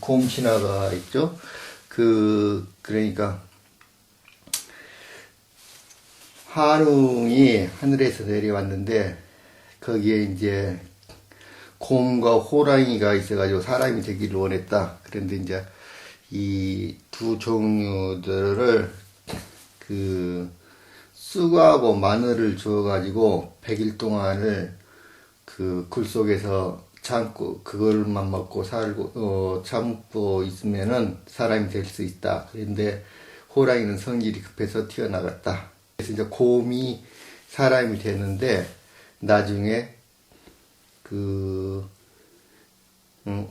곰 신화가 있죠. 그러니까 한웅이 하늘에서 내려왔는데 거기에 이제 곰과 호랑이가 있어가지고 사람이 되기를 원했다. 그런데 이제 이 두 종류들을 쑥하고 마늘을 주어가지고 100일 동안을 굴 속에서 참고 그걸만 먹고 살고 참고 있으면은 사람이 될 수 있다. 그런데 호랑이는 성질이 급해서 튀어나갔다. 그래서 이제 곰이 사람이 되는데 나중에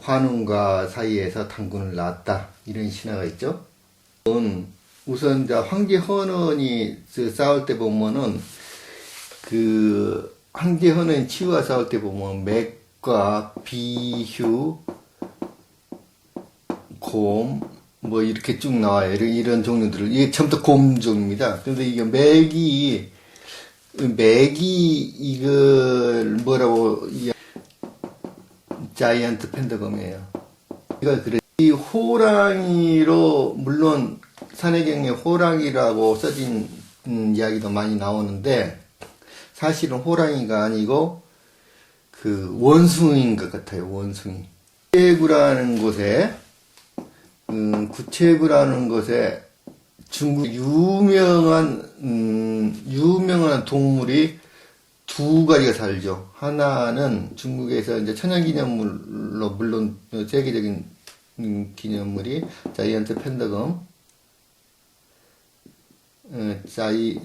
환웅과 사이에서 당군을 낳았다. 이런 신화가 있죠. 우선 이제 황제 헌원이 싸울 때 보면은 황제 헌원이 치유와 싸울 때 보면 맥과 비휴, 곰, 뭐 이렇게 쭉 나와요. 이런 종류들을. 이게 전부 다 곰 종입니다. 그런데 이게 맥이 이걸 뭐라고, 자이언트 펜더검이에요. 이 호랑이로, 물론 산해경에 호랑이라고 써진 이야기도 많이 나오는데, 사실은 호랑이가 아니고, 원숭이인 것 같아요, 원숭이. 구체구라는 곳에 중국 유명한 동물이 두 가지가 살죠. 하나는 중국에서 이제 천연기념물로, 물론 세계적인 기념물이 자이언트 펜더검,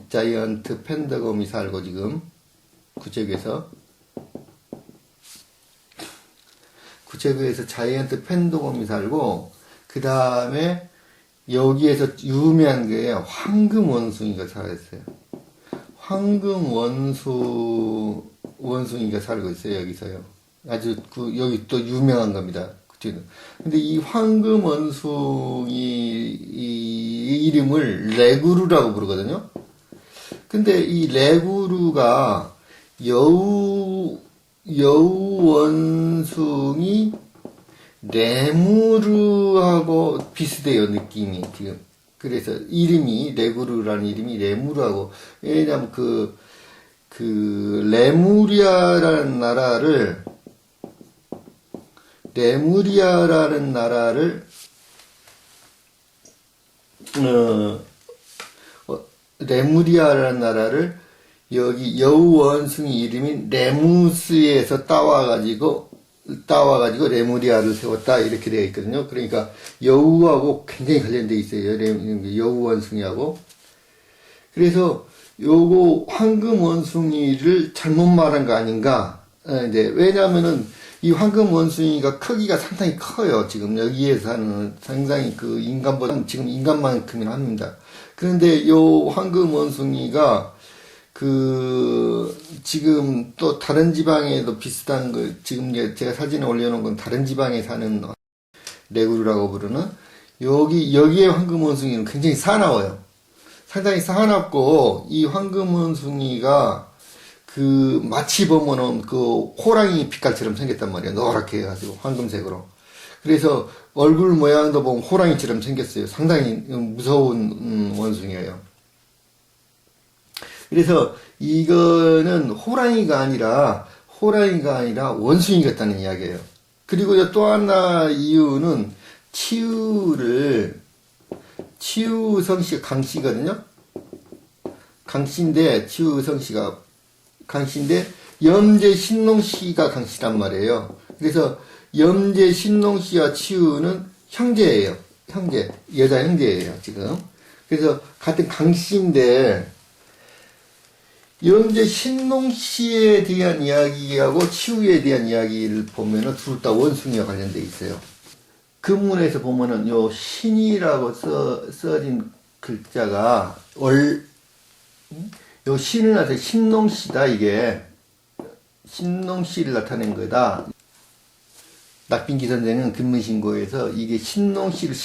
자이언트 펜더검이 살고 지금 구체구에서 자이언트 펜더검이 살고, 그 다음에 여기에서 유명한 게 황금 원숭이가 살아있어요. 황금 원숭이가 살고 있어요, 여기서요. 아주 여기 또 유명한 겁니다. 근데 이 황금 원숭이 이름을 레구루라고 부르거든요. 근데 이 레구루가 여우 원숭이 레무르하고 비슷해요, 느낌이 지금. 그래서 이름이 레구르라는 이름이 레무르하고, 왜냐면 레무리아라는 나라를 여기 여우 원숭이 이름이 레무스에서 따와가지고 레무리아를 세웠다, 이렇게 되어 있거든요. 그러니까 여우하고 굉장히 관련되어 있어요, 여우 원숭이하고. 그래서 요거 황금 원숭이를 잘못 말한 거 아닌가. 왜냐면은 이 황금 원숭이가 크기가 상당히 커요. 지금 여기에서는 상당히 인간보다는 지금 인간만큼이나 합니다. 그런데 요 황금 원숭이가 지금 또 다른 지방에도 비슷한 지금 제가 사진에 올려놓은 건 다른 지방에 사는 레구르라고 부르는, 여기에 황금 원숭이는 굉장히 사나워요. 상당히 사납고, 이 황금 원숭이가 마치 보면은 호랑이 빛깔처럼 생겼단 말이에요. 노랗게 해가지고, 황금색으로. 그래서 얼굴 모양도 보면 호랑이처럼 생겼어요. 상당히 무서운 원숭이에요. 그래서 이거는 호랑이가 아니라 원숭이 같다는 이야기예요. 그리고 또 하나 이유는 치유 성씨가 강씨거든요. 치유 성씨가 강씨인데 염제 신농씨가 강씨란 말이에요. 그래서 염제 신농씨와 치유는 형제예요. 여자 형제예요, 지금. 그래서 같은 강씨인데, 염제 신농씨에 대한 이야기하고 치유에 대한 이야기를 보면은 둘 다 원숭이와 관련되어 있어요. 금문에서 보면은 요 신이라고 써진 글자가 요 신을 나타내 신농씨다, 이게. 신농씨를 나타낸 거다. 낙빈기 선생은 금문신고에서 이게 신농씨를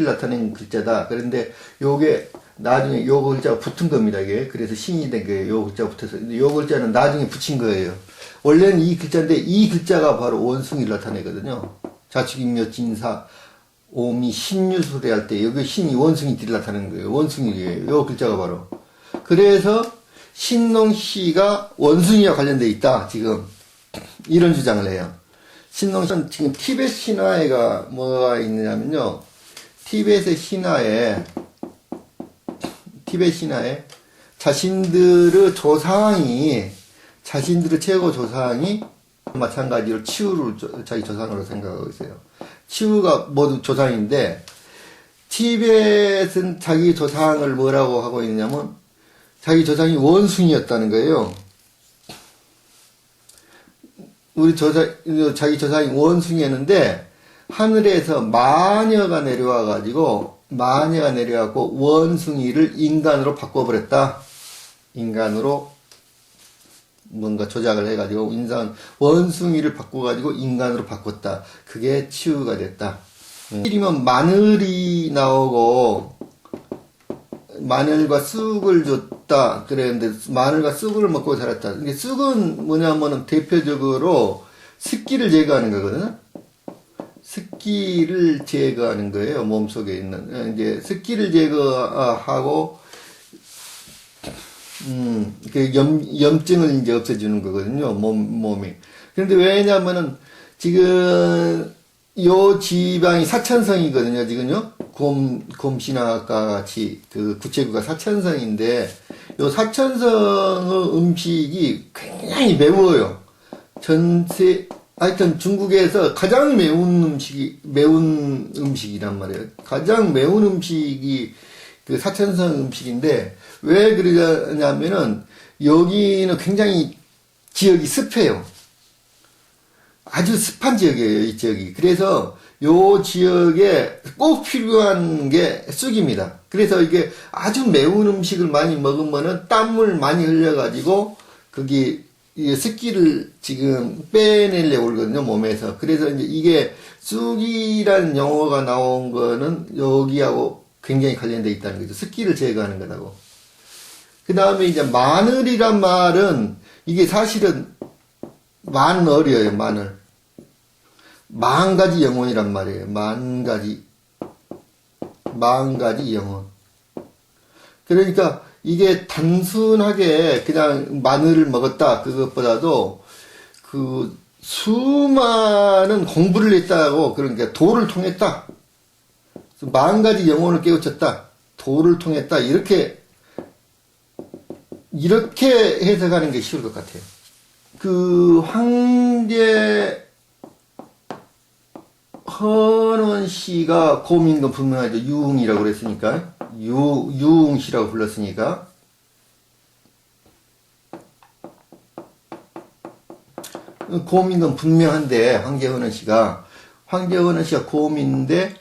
나타낸 글자다. 그런데 요게 나중에 요 글자가 붙은 겁니다, 이게. 그래서 신이 된 거예요. 요 글자가 붙어서. 요 글자는 나중에 붙인 거예요. 원래는 이 글자인데 이 글자가 바로 원숭이를 나타내거든요. 자축인묘 진사 오미 신유술에 할 때 여기 신이 원숭이들이 나타내는 거예요. 원숭이예요. 요 글자가 바로. 그래서 신농시가 원숭이와 관련돼 있다. 지금 이런 주장을 해요. 신농시는 지금 티베트 신화에가 뭐가 있느냐면요. 티베트 신화에 자신들의 최고 조상이 마찬가지로 치우를 자기 조상으로 생각하고 있어요. 치우가 모두 조상인데, 티벳은 자기 조상을 뭐라고 하고 있냐면, 자기 조상이 원숭이였다는 거예요. 자기 조상이 원숭이였는데, 하늘에서 마녀가 내려와가지고, 원숭이를 인간으로 바꿔버렸다. 인간으로 뭔가 조작을 해가지고 원숭이를 바꿔가지고 인간으로 바꿨다. 그게 치유가 됐다. 이면 마늘이 나오고 마늘과 쑥을 줬다. 그랬는데 마늘과 쑥을 먹고 살았다. 이게 쑥은 뭐냐면은 대표적으로 습기를 제거하는 거거든요. 습기를 제거하는 거예요. 몸속에 있는 이제 습기를 제거하고 그 염증을 이제 없애주는 거거든요. 몸이. 그런데 왜냐면은, 지금, 요 지방이 사천성이거든요, 지금요. 곰신화과 같이, 그 구체구가 사천성인데, 요 사천성의 음식이 굉장히 매워요. 하여튼 중국에서 가장 매운 음식이란 말이에요. 가장 매운 음식이 그 사천성 음식인데, 왜 그러냐면은, 여기는 굉장히 지역이 습해요. 아주 습한 지역이에요, 이 지역이. 그래서, 요 지역에 꼭 필요한 게 쑥입니다. 그래서 이게 아주 매운 음식을 많이 먹으면은 땀을 많이 흘려가지고, 거기, 습기를 지금 빼내려고 그러거든요, 몸에서. 그래서 이제 이게 쑥이라는 용어가 나온 거는 여기하고 굉장히 관련되어 있다는 거죠. 습기를 제거하는 거라고. 그 다음에 이제 마늘이란 말은 이게 사실은 마늘이에요, 마늘. 만가지 영혼이란 말이에요. 만가지 영혼. 그러니까 이게 단순하게 그냥 마늘을 먹었다 그것보다도 그 수많은 공부를 했다고, 그러니까 도를 통했다. 만가지 영혼을 깨우쳤다. 도를 통했다. 이렇게 해석하는 게 쉬울 것 같아요. 그 황제 헌원 씨가 곰인 건 분명하죠. 유웅이라고 그랬으니까. 유웅 씨라고 불렀으니까. 곰인 건 분명한데, 황제 헌원 씨가 곰인데,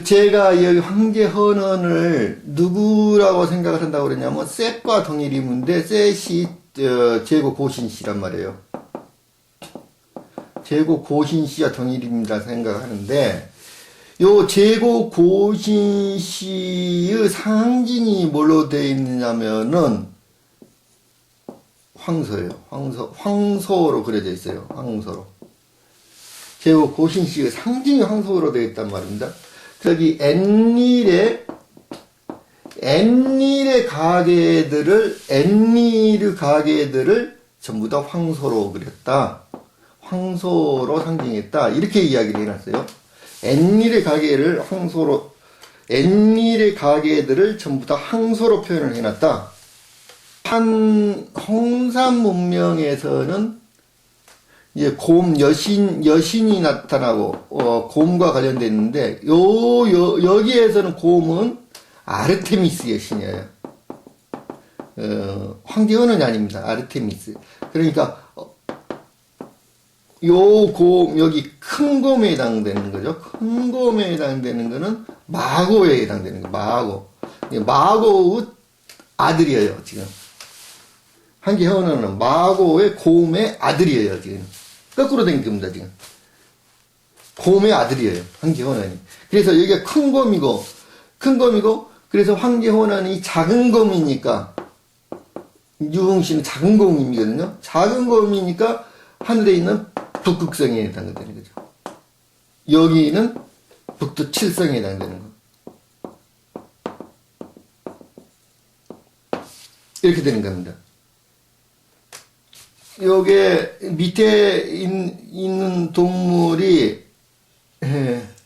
제가 여기 황제 헌원을 누구라고 생각을 한다고 그랬냐면, 셋과 동일인데, 셋이, 제고 고신 씨란 말이에요. 제고 고신 씨와 동일입니다 생각하는데, 요 제고 고신 씨의 상징이 뭘로 되어 있느냐면은, 황소예요. 황소로 그려져 있어요. 황소로. 제고 고신 씨의 상징이 황소로 되어 있단 말입니다. 저기 엔닐의 가게들을 전부 다 황소로 그렸다. 황소로 상징했다. 이렇게 이야기를 해놨어요. 엔닐의 가게들을 전부 다 황소로 표현을 해놨다. 홍산 문명에서는 이제 여신이 나타나고, 곰과 관련되어 있는데, 여기에서는 곰은 아르테미스 여신이에요. 황제 헌원이 아닙니다. 아르테미스. 그러니까, 여기 큰 곰에 해당되는 거죠. 큰 곰에 해당되는 거는 마고에 해당되는 거예요. 마고의 아들이에요, 지금. 황제 헌원은 마고의 곰의 아들이에요, 지금. 거꾸로 된 겁니다, 지금. 곰의 아들이에요, 황제 헌원이. 그래서 여기가 큰 곰이고, 그래서 황제 헌원이 작은 곰이니까, 유흥시는 작은 곰이거든요. 작은 곰이니까 하늘에 있는 북극성에 해당되는 거죠. 여기는 북두 칠성에 해당되는 거. 이렇게 되는 겁니다. 요게 밑에 있는 동물이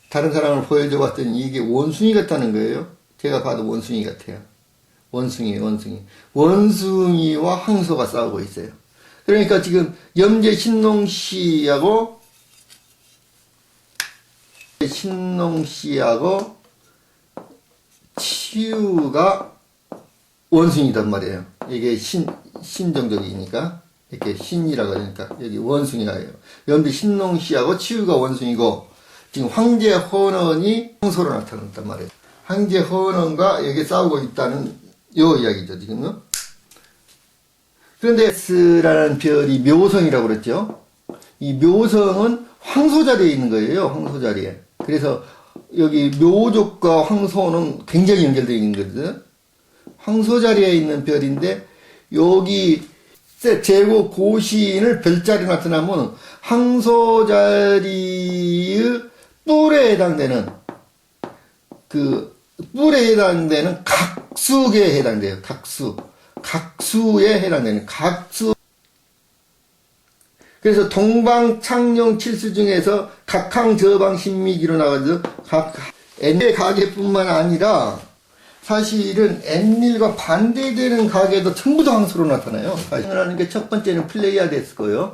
다른 사람을 보여줘 봤더니 이게 원숭이 같다는 거예요. 제가 봐도 원숭이 같아요. 원숭이와 황소가 싸우고 있어요. 그러니까 지금 염제 신농씨하고 치유가 원숭이단 말이에요. 이게 신정적이니까 이렇게 신이라고 하니까 여기 원숭이가요. 염제 신농씨하고 치유가 원숭이고 지금 황제 헌원이 황소로 나타났단 말이에요. 황제 헌원과 여기 싸우고 있다는 요 이야기죠, 지금요. 그런데 S라는 별이 묘성이라고 그랬죠. 이 묘성은 황소 자리에 있는 거예요, 황소 자리에. 그래서 여기 묘족과 황소는 굉장히 연결되어 있는 거거든요. 황소 자리에 있는 별인데, 여기 제고 고신을 별자리로 나타나면 황소 자리의 뿔에 해당되는 뿔에 해당되는 각수에 해당돼요. 각수에 해당되는 각수. 그래서 동방창룡 칠수 중에서 각항저방 신미기로 나가서 N의 가계뿐만 아니라 사실은 N일과 반대되는 가계도 전부 다 황소로 나타나요. 하는 게 첫 번째는 플레이아데스고요.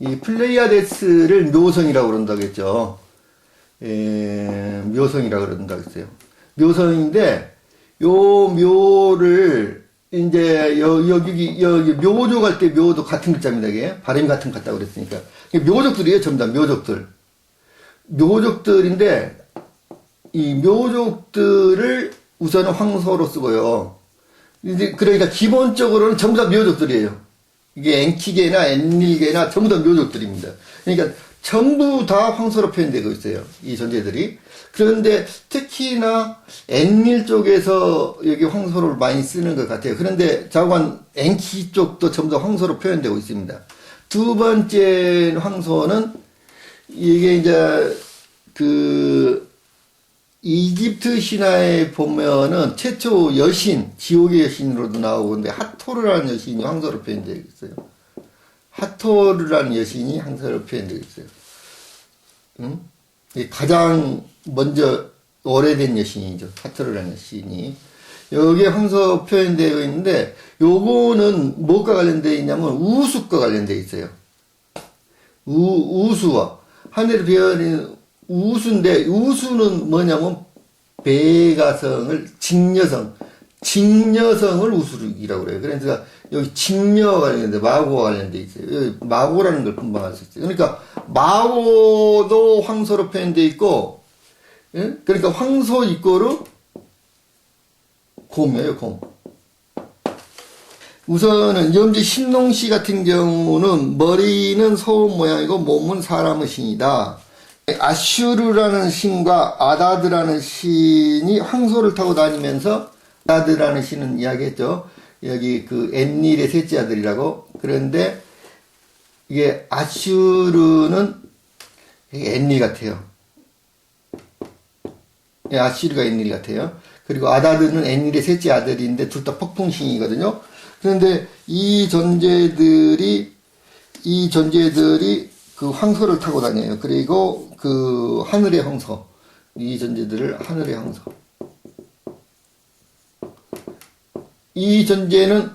이 플레이아데스를 묘성이라고 그런다고 했죠. 묘성이라고 그런다고 했어요. 묘성인데, 요 묘를, 이제, 여기 묘족 할 때 묘도 같은 글자입니다, 이게. 발음이 같은 것 같다고 그랬으니까. 묘족들이에요, 전부 다 묘족들. 묘족들인데, 이 묘족들을 우선은 황소로 쓰고요. 이제, 그러니까 기본적으로는 전부 다 묘족들이에요. 이게 N키계나 N일계나 전부 다 묘족들입니다. 그러니까, 전부 다 황소로 표현되고 있어요. 이 존재들이. 그런데 특히나 N일 쪽에서 여기 황소를 많이 쓰는 것 같아요. 그런데 자관 N키 쪽도 전부 다 황소로 표현되고 있습니다. 두 번째 황소는 이게 이제 이집트 신화에 보면은 최초 여신, 지옥의 여신으로도 나오고 근데 하토르라는 여신이 황소로 표현되어 있어요. 하토르라는 여신이 황소로 표현되어 있어요. 가장 먼저 오래된 여신이죠. 하토르라는 여신이. 여기에 황소 표현되어 있는데, 요거는 뭐가 관련되어 있냐면, 우수과 관련되어 있어요. 우수와. 하늘의 별이 우수인데, 우수는 뭐냐면, 배가성을, 직녀성을 우수이라고 그래요. 그래서 여기 직녀가 관련돼, 마고와 관련돼 있어요. 여기 마고라는 걸 금방 알 수 있어요. 그러니까 마고도 황소로 표현돼 있고, 예? 그러니까 황소 이꼬르 곰이에요, 곰. 우선은 염지 신농씨 같은 경우는 머리는 소음 모양이고 몸은 사람의 신이다. 아슈르라는 신과 아다드라는 신이 황소를 타고 다니면서 아다드라는 신은 이야기했죠. 여기 엔닐의 셋째 아들이라고. 그런데 이게 아슈르는 엔닐 같아요. 아슈르가 엔닐 같아요. 그리고 아다드는 엔닐의 셋째 아들인데 둘 다 폭풍신이거든요. 그런데 이 존재들이 황소를 타고 다녀요. 그리고 하늘의 황소. 이 존재들을 하늘의 황소. 이 존재는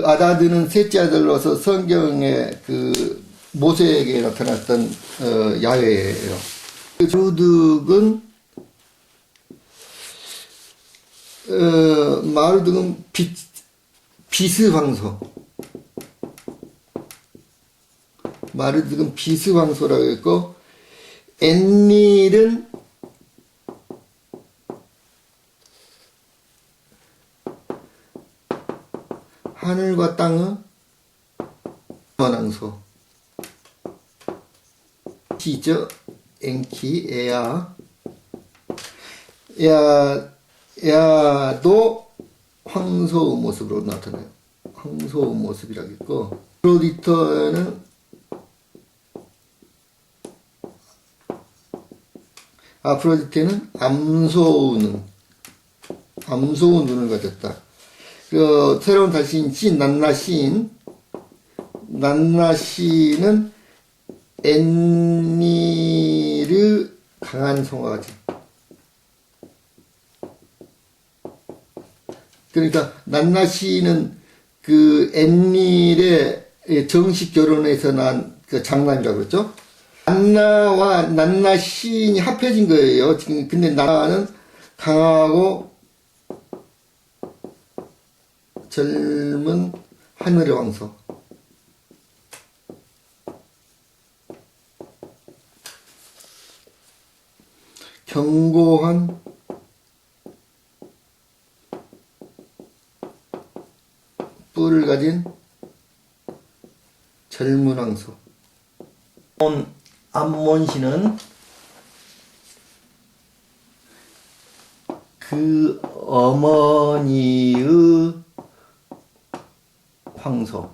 아다드는 셋째 아들로서 성경에 모세에게 나타났던 야훼예요. 마르둑은 비스황소. 마르둑은 비스황소라고 했고, 엔닐은 하늘과 땅의 원앙소. 시죠? 엔키, 야도 황소의 모습으로 나타나요. 황소의 모습이라겠고, 아프로디테는 암소의 눈을 가졌다. 그 새로운 달신 신 난나시는 엔니르 강한 송아지. 그러니까 난나시는 그 엔닐의 정식 결혼에서 난 그 장남이라고 그랬죠. 난나와 난나시인이 합해진 거예요. 지금 근데 난나는 강하고 젊은 하늘의 왕소. 견고한 뿔을 가진 젊은 왕소. 암몬시는 그 어머니의 황소,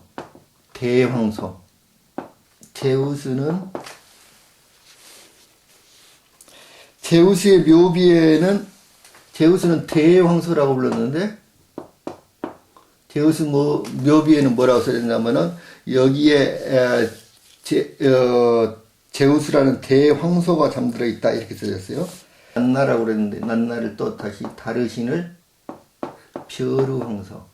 대황소. 제우스의 묘비에는 제우스는 대황소라고 불렀는데, 제우스 묘비에는 뭐라고 써졌냐면은 여기에 제우스라는 대황소가 잠들어 있다 이렇게 써졌어요. 난나라고 그랬는데 난나를 또 다시 다르신을 벼르황소.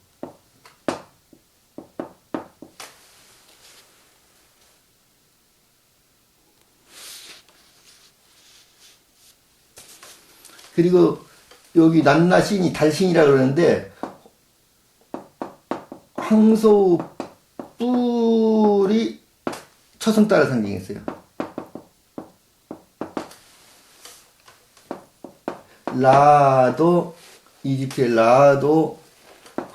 그리고 여기 난나신이 달신이라고 그러는데 황소 뿔이 초승달을 상징했어요. 라도 이집트의 라도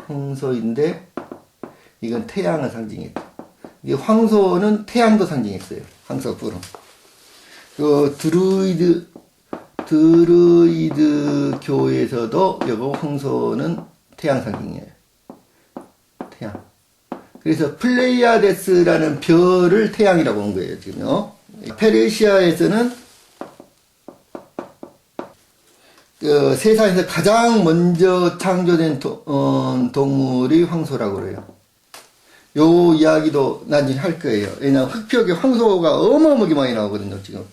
황소인데 이건 태양을 상징했다. 이 황소는 태양도 상징했어요. 황소 뿔은. 그 드루이드 교에서도 여거 황소는 태양 상징이에요. 태양. 그래서 플레이아데스라는 별을 태양이라고 한 거예요, 지금요. 페르시아에서는 세상에서 가장 먼저 창조된 동물이 황소라고 그래요. 요 이야기도 나중에 할 거예요. 왜냐하면 흑표에 황소가 어마어마하게 많이 나오거든요, 지금.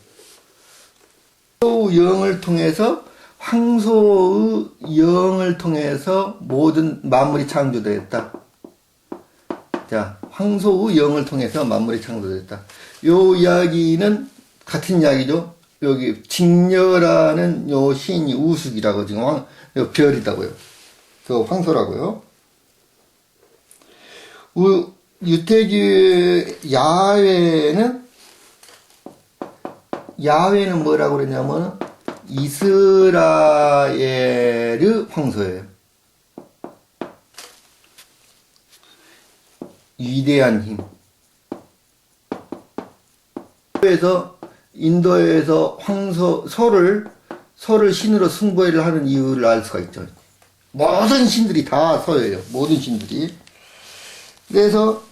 황소의 영을 통해서 모든 만물이 창조되었다. 자, 황소의 영을 통해서 만물이 창조됐다. 요 이야기는 같은 이야기죠. 여기 직녀라는 요 시인이 우숙이라고 지금 요 별이다고요. 그 황소라고요. 유태교의 야훼는 뭐라고 그러냐면 이스라엘의 황소예요. 위대한 힘. 인도에서 소를 신으로 숭배를 하는 이유를 알 수가 있죠. 모든 신들이 다 소예요. 모든 신들이. 그래서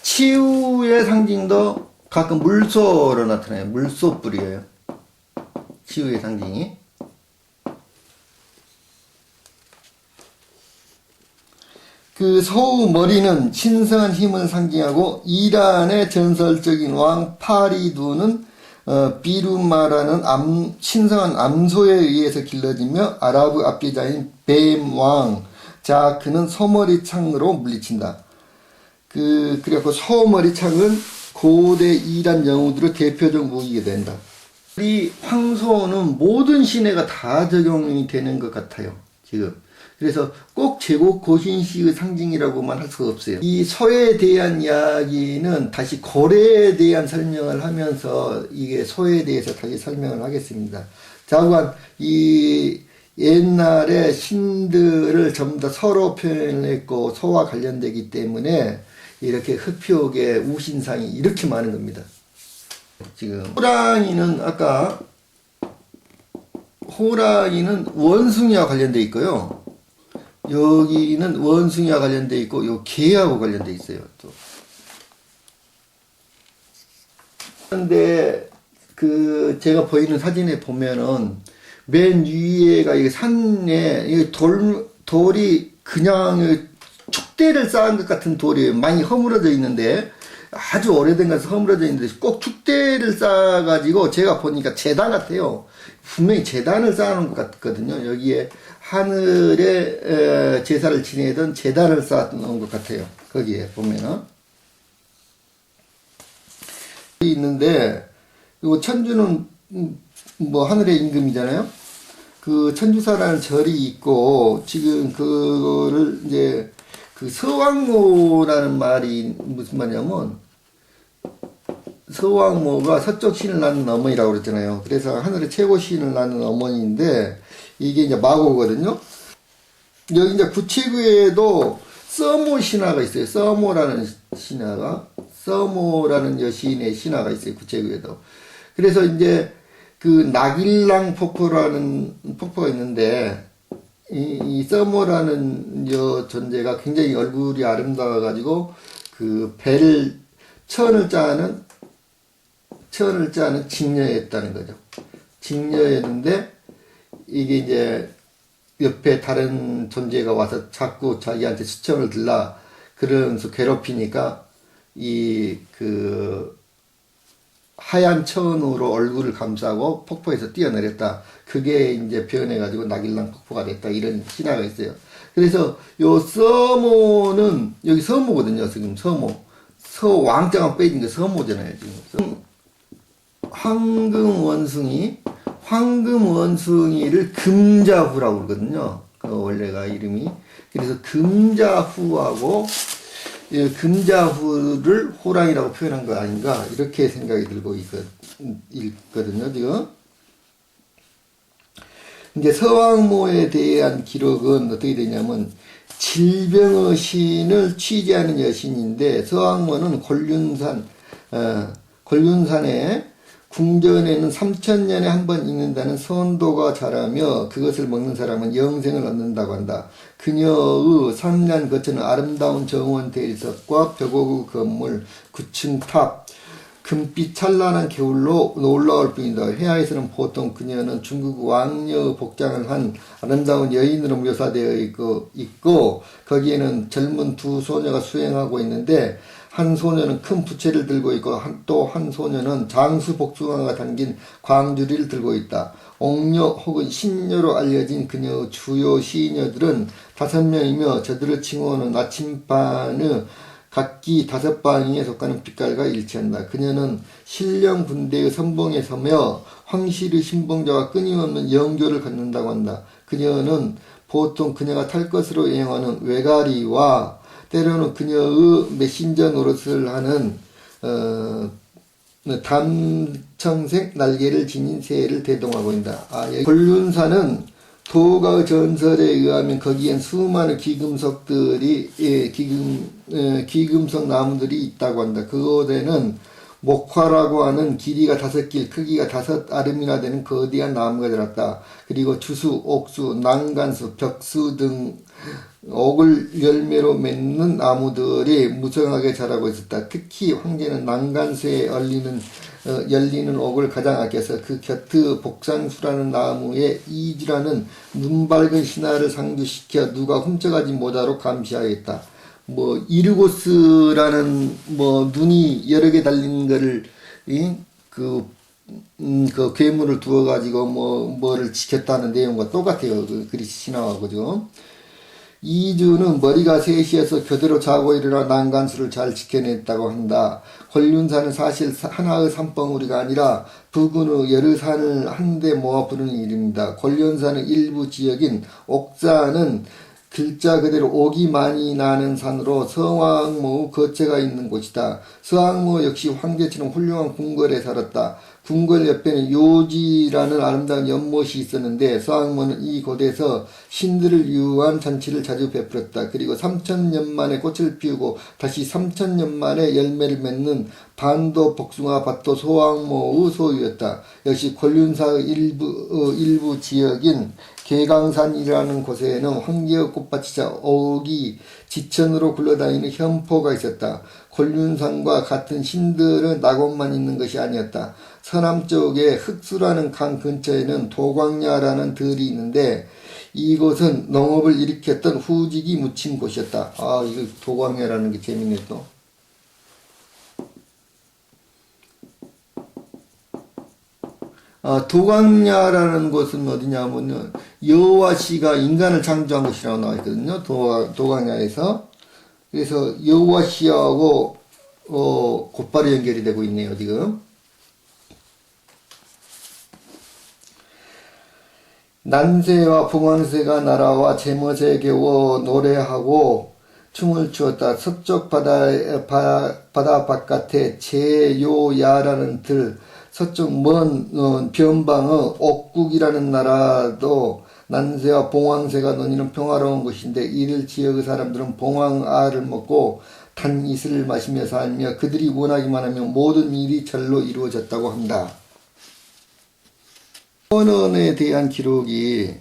치유의 상징도 가끔 물소로 나타나요. 물소뿔이에요. 치유의 상징이. 그 소의 머리는 신성한 힘을 상징하고, 이란의 전설적인 왕 파리두는 비루마라는 신성한 암소에 의해서 길러지며 아라브 압제자인 뱀왕 자크는 소머리 창으로 물리친다. 그래갖고 소머리 창은 고대 이란 영웅들의 대표적 무기가 된다. 이 황소는 모든 신에가 다 적용이 되는 것 같아요, 지금. 그래서 꼭 제국 고신시의 상징이라고만 할 수가 없어요. 이 소에 대한 이야기는 다시 고래에 대한 설명을 하면서 이게 소에 대해서 다시 설명을 하겠습니다. 자관 이 옛날에 신들을 전부 다 서로 표현했고 소와 관련되기 때문에 이렇게 흑표의 우신상이 이렇게 많은 겁니다. 지금 호랑이는 원숭이와 관련되어 있고요. 여기는 원숭이와 관련돼 있고 요 개하고 관련돼 있어요. 또. 그런데 제가 보이는 사진에 보면은 맨 위에가 이게 산에 이 돌이 그냥 축대를 쌓은 것 같은 돌이 많이 허물어져 있는데, 아주 오래된 것에서 허물어져 있는데 꼭 축대를 쌓아가지고 제가 보니까 제단 같아요. 분명히 제단을 쌓아놓은 것 같거든요. 여기에 하늘에 제사를 지내던 제단을 쌓아놓은 것 같아요. 거기에 보면은 있는데, 요 천주는 뭐 하늘의 임금이잖아요. 그 천주사라는 절이 있고, 지금 그거를 이제 서왕모라는 말이 무슨 말이냐면, 서왕모가 서쪽 신을 낳는 어머니라고 그랬잖아요. 그래서 하늘의 최고 신을 낳는 어머니인데, 이게 이제 마고거든요. 여기 이제 구체구에도 서모 신화가 있어요. 서모라는 신화가, 서모라는 여신의 신화가 있어요. 구체구에도. 그래서 이제 나길랑 폭포라는 폭포가 있는데, 이 서모라는 존재가 굉장히 얼굴이 아름다워가지고, 천을 짜는 직녀였다는 거죠. 직녀였는데, 이게 이제 옆에 다른 존재가 와서 자꾸 자기한테 수청을 들라 그러면서 괴롭히니까 하얀 천으로 얼굴을 감싸고 폭포에서 뛰어내렸다. 그게 이제 변해가지고 나길랑 폭포가 됐다. 이런 신화가 있어요. 그래서 요 서모는 여기 서모거든요. 지금 서모. 왕자가 빼진 게 서모잖아요. 지금 황금원숭이를 금자후라고 그러거든요. 원래가 이름이. 그래서 금자후하고 금자후를 호랑이라고 표현한 거 아닌가 이렇게 생각이 들고 있거든요. 지금 이제 서왕모에 대한 기록은 어떻게 되냐면 질병의 신을 취재하는 여신인데, 서왕모는 곤륜산에 궁전에는 3000년에 한 번 읽는다는 선도가 자라며 그것을 먹는 사람은 영생을 얻는다고 한다. 그녀의 3년 거처는 아름다운 정원 대리석과 벽옥의 건물, 9층 탑, 금빛 찬란한 겨울로 놀라울 뿐이다. 회화에서는 보통 그녀는 중국 왕녀의 복장을 한 아름다운 여인으로 묘사되어 있고 거기에는 젊은 두 소녀가 수행하고 있는데, 한 소녀는 큰 부채를 들고 있고 또 한 소녀는 장수 복숭아가 담긴 광주리를 들고 있다. 옥녀 혹은 신녀로 알려진 그녀의 주요 시녀들은 5명이며 저들의 칭호는 나침반의 각기 5방위에 속하는 빛깔과 일치한다. 그녀는 신령 군대의 선봉에 서며 황실의 신봉자와 끊임없는 영교를 갖는다고 한다. 그녀는 보통 그녀가 탈 것으로 예행하는 외가리와 때로는 그녀의 메신저 노릇을 하는 담청색 날개를 지닌 새를 대동하고 있다. 곤륜산은 도가의 전설에 의하면 거기엔 수많은 귀금속 나무들이 있다고 한다. 그곳에는 목화라고 하는 길이가 5길, 크기가 5아름이나 되는 거대한 나무가 자랐다. 그리고 주수, 옥수, 난간수, 벽수 등 옥을 열매로 맺는 나무들이 무성하게 자라고 있었다. 특히 황제는 난간수에 열리는 옥을 가장 아껴서 그 곁의 복상수라는 나무에 이주라는 눈밝은 신하를 상주시켜 누가 훔쳐가지 못하도록 감시하였다. 이르고스라는 눈이 여러 개 달린 거를 그 괴물을 두어가지고 뭐를 지켰다는 내용과 똑같아요. 그리스 신화하고 죠. 이주는 머리가 셋이어서 교대로 자고 일어나 난간수를 잘 지켜냈다고 한다. 곤륜산은 사실 하나의 산봉우리가 아니라 부근의 여러 산을 한데 모아 부르는 이름입니다. 곤륜산의 일부 지역인 옥산은 글자 그대로 옥이 많이 나는 산으로 서왕모의 거처가 있는 곳이다. 서왕모 역시 황제처럼 훌륭한 궁궐에 살았다. 궁궐 옆에는 요지라는 아름다운 연못이 있었는데 서왕모는 이 곳에서 신들을 위한 잔치를 자주 베풀었다. 그리고 3000년 만에 꽃을 피우고 다시 3000년 만에 열매를 맺는 반도 복숭아 밭도 서왕모의 소유였다. 역시 곤륜사의 일부 지역인 개강산이라는 곳에는 황제의 꽃밭이자 어옥이 지천으로 굴러다니는 현포가 있었다. 곤륜산과 같은 신들은 낙원만 있는 것이 아니었다. 서남쪽에 흑수라는 강 근처에는 도광야라는 들이 있는데 이곳은 농업을 일으켰던 후직이 묻힌 곳이었다. 아, 이거 도광야라는 게 재밌네 또. 도광야라는 곳은 어디냐면요, 여호와씨가 인간을 창조한 곳이라고 나와 있거든요. 도광야에서. 그래서 여호와씨하고 곧바로 연결이 되고 있네요, 지금. 난새와 봉황새가 날아와 제멋에 겨워 노래하고 춤을 추었다. 서쪽 바다 바깥에 제요야라는 들, 서쪽 먼 변방의 옥국이라는 나라도 난새와 봉황새가 논이는 평화로운 곳인데 이를 지역의 사람들은 봉황알을 먹고 단이슬을 마시며 살며 그들이 원하기만 하면 모든 일이 절로 이루어졌다고 한다. 원원에 대한 기록이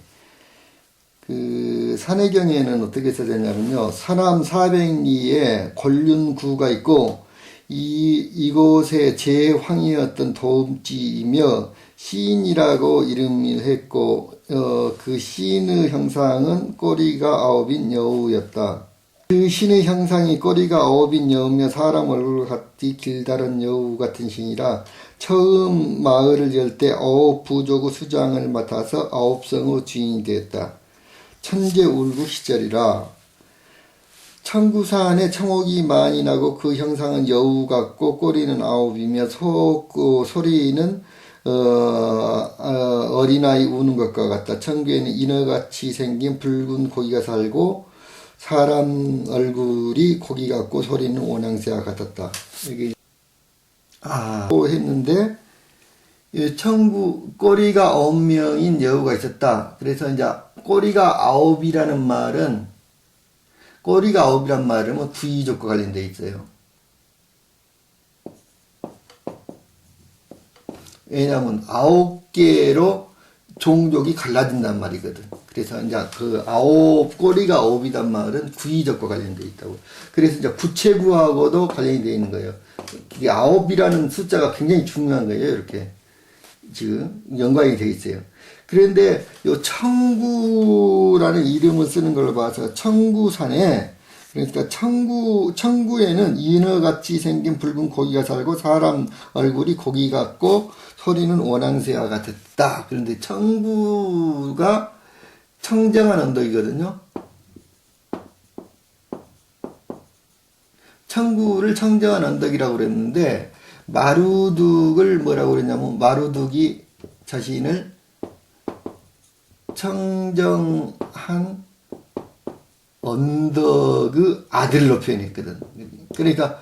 그 산해경에는 어떻게 써졌냐면요, 사람 400리에 곤륜구가 있고 이곳의 제황이었던 도움지이며 시인이라고 이름을 했고 그 시인의 형상은 꼬리가 9인 여우였다. 그 신의 형상이 꼬리가 9인 여우며 사람 얼굴 같이 길다란 여우 같은 신이라 처음 마을을 열 때 9부족의 수장을 맡아서 9성의 주인이 되었다. 천재울구 시절이라 청구산에 청옥이 많이 나고 그 형상은 여우 같고 꼬리는 9이며 소리는 어린아이 우는 것과 같다. 천국에는 인어같이 생긴 붉은 고기가 살고 사람 얼굴이 고기 같고 소리는 원앙새와 같았다. 여기 했는데 꼬리가 9명인 여우가 있었다. 그래서 이제 꼬리가 9이라는 말은 뭐 구이족과 관련되어 있어요. 왜냐하면 9개로 종족이 갈라진단 말이거든. 그래서 이제 그 꼬리가 9이단 말은 구이족과 관련되어 있다고. 그래서 이제 구체구하고도 관련이 되어 있는 거예요. 이게 9이라는 숫자가 굉장히 중요한 거예요. 이렇게 지금 연관이 되어 있어요. 그런데 요 청구라는 이름을 쓰는 걸 봐서 청구산에, 그러니까 청구에는 인어같이 생긴 붉은 고기가 살고 사람 얼굴이 고기 같고 소리는 원앙새와 같았다. 그런데 청구가 청정한 언덕이거든요. 청구를 청정한 언덕이라고 그랬는데 마루둑을 뭐라고 그랬냐면 마루둑이 자신을 청정한 언덕의 아들로 표현했거든. 그러니까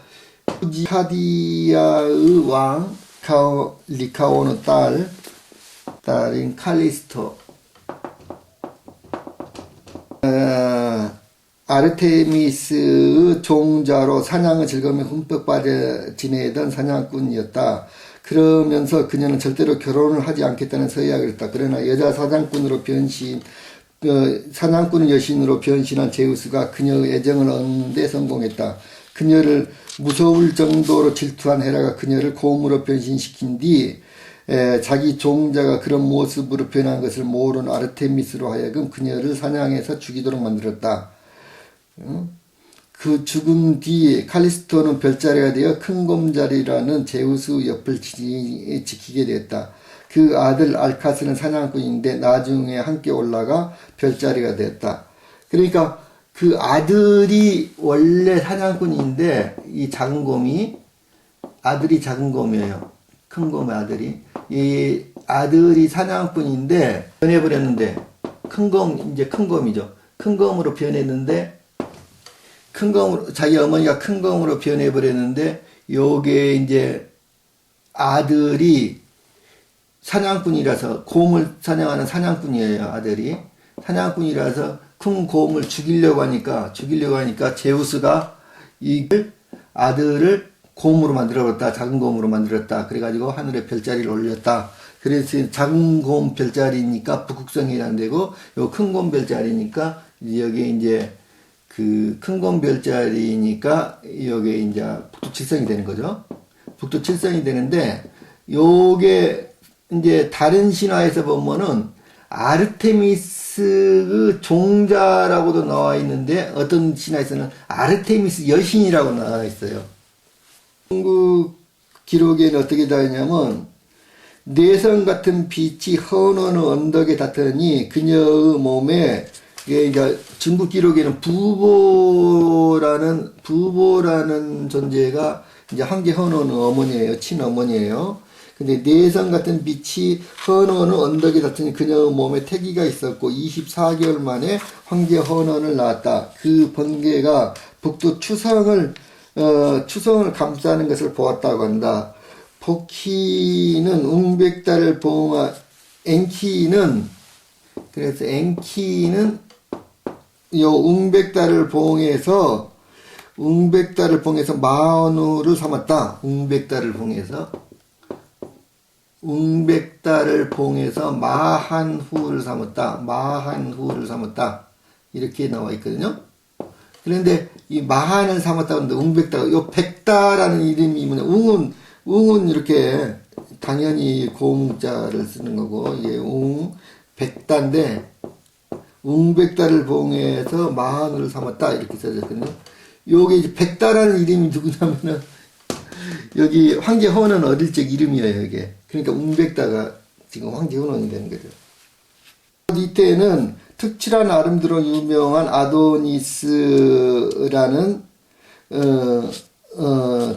카디아의 왕 리카온의 딸인 칼리스토, 아르테미스의 종자로 사냥의 즐거움에 흠뻑 빠져 지내던 사냥꾼이었다. 그러면서 그녀는 절대로 결혼을 하지 않겠다는 서약을 했다. 그러나 여자 사냥꾼의 여신으로 변신한 제우스가 그녀의 애정을 얻는 데 성공했다. 그녀를 무서울 정도로 질투한 헤라가 그녀를 곰으로 변신시킨 뒤 자기 종자가 그런 모습으로 변한 것을 모르는 아르테미스로 하여금 그녀를 사냥해서 죽이도록 만들었다. 그 죽은 뒤 칼리스토는 별자리가 되어 큰곰자리라는 제우스 옆을 지키게 되었다. 그 아들 알카스는 사냥꾼인데 나중에 함께 올라가 별자리가 되었다. 그러니까 그 아들이 원래 사냥꾼인데 이 작은 곰이 아들이 작은 곰이에요. 큰 곰의 아들이. 이 아들이 사냥꾼인데 변해버렸는데 큰 곰이죠. 큰 곰으로 변했는데 자기 어머니가 큰 곰으로 변해버렸는데 요게 이제 아들이 사냥꾼이라서 곰을 사냥하는 사냥꾼이에요, 아들이. 사냥꾼이라서 큰 곰을 죽이려고 하니까 제우스가 이 아들을 곰으로 만들어버렸다. 작은 곰으로 만들었다. 그래가지고 하늘에 별자리를 올렸다. 그래서 작은 곰 별자리니까 북극성이 안 되고, 요 큰 곰 별자리니까, 여기 이제, 그 큰 곰 별자리니까, 여기 이제 북두칠성이 되는 거죠. 북두칠성이 되는데, 요게 이제 다른 신화에서 보면은, 아르테미스 종자라고도 나와 있는데, 어떤 신화에서는 아르테미스 여신이라고 나와 있어요. 한국 기록에는 어떻게 되어 있냐면, 내성 같은 빛이 헌어느 언덕에 닿더니 그녀의 몸에, 이게 이제 중국 기록에는 부보라는 존재가 이제 황제 헌어느 어머니예요. 친어머니예요. 근데 내성 같은 빛이 헌어느 언덕에 닿더니 그녀의 몸에 태기가 있었고 24개월 만에 황제 헌원을 낳았다. 그 번개가 북두 추성을 감싸는 것을 보았다고 한다. 복희는 웅백달을 봉하, 그래서 엔키는 요 웅백달을 봉해서 마누를 삼았다. 웅백달을 봉해서 마한후를 삼았다. 이렇게 나와 있거든요. 그런데 이 마한을 삼았다고 하는데 웅백달, 요 백다라는 이름이 뭐냐, 웅은 이렇게 당연히 고음자를 쓰는 거고, 이게 백다인데, 웅백다를 봉해서 마한을 삼았다. 이렇게 써졌거든요. 요게 이제 백다라는 이름이 누구냐면은, 여기 황제 헌은 어릴 적 이름이에요, 이게. 그러니까 웅백다가 지금 황제 헌원이 되는 거죠. 이때는 특출한 아름드러 유명한 아도니스라는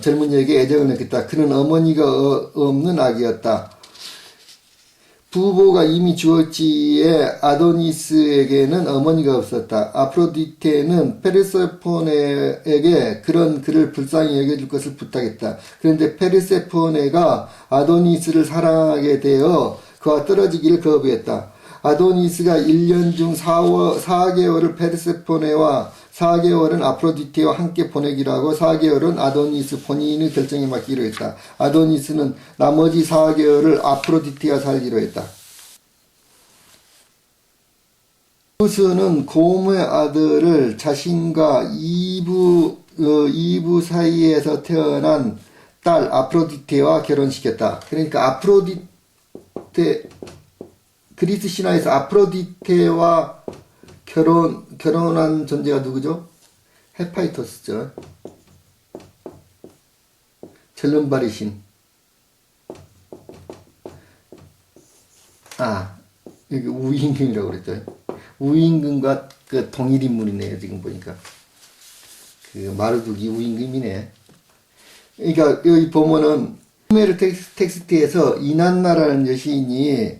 젊은 여에게 애정을 느꼈다. 그는 어머니가 없는 아기였다. 부보가 이미 주었지에 아도니스에게는 어머니가 없었다. 아프로디테는 페르세포네에게 그를 불쌍히 여겨줄 것을 부탁했다. 그런데 페르세포네가 아도니스를 사랑하게 되어 그와 떨어지기를 거부했다. 아도니스가 1년 중 4개월을 페르세포네와 4개월은 아프로디테와 함께 보내기로 하고 4개월은 아도니스 본인의 결정에 맡기로 했다. 아도니스는 나머지 4개월을 아프로디테와 살기로 했다. 제우스는 곰의 아들을 자신과 이브 사이에서 태어난 딸 아프로디테와 결혼시켰다. 그러니까 아프로디테, 그리스 신화에서 아프로디테와 결혼한 존재가 누구죠? 헤파이토스죠. 절름발이 신. 여기 우임금이라고 그랬죠. 우임금과 그 동일 인물이네요, 지금 보니까. 그 마르둑이 우임금이네. 그러니까 여기 보면은 호메르 텍스트에서 이난나라는 여시인이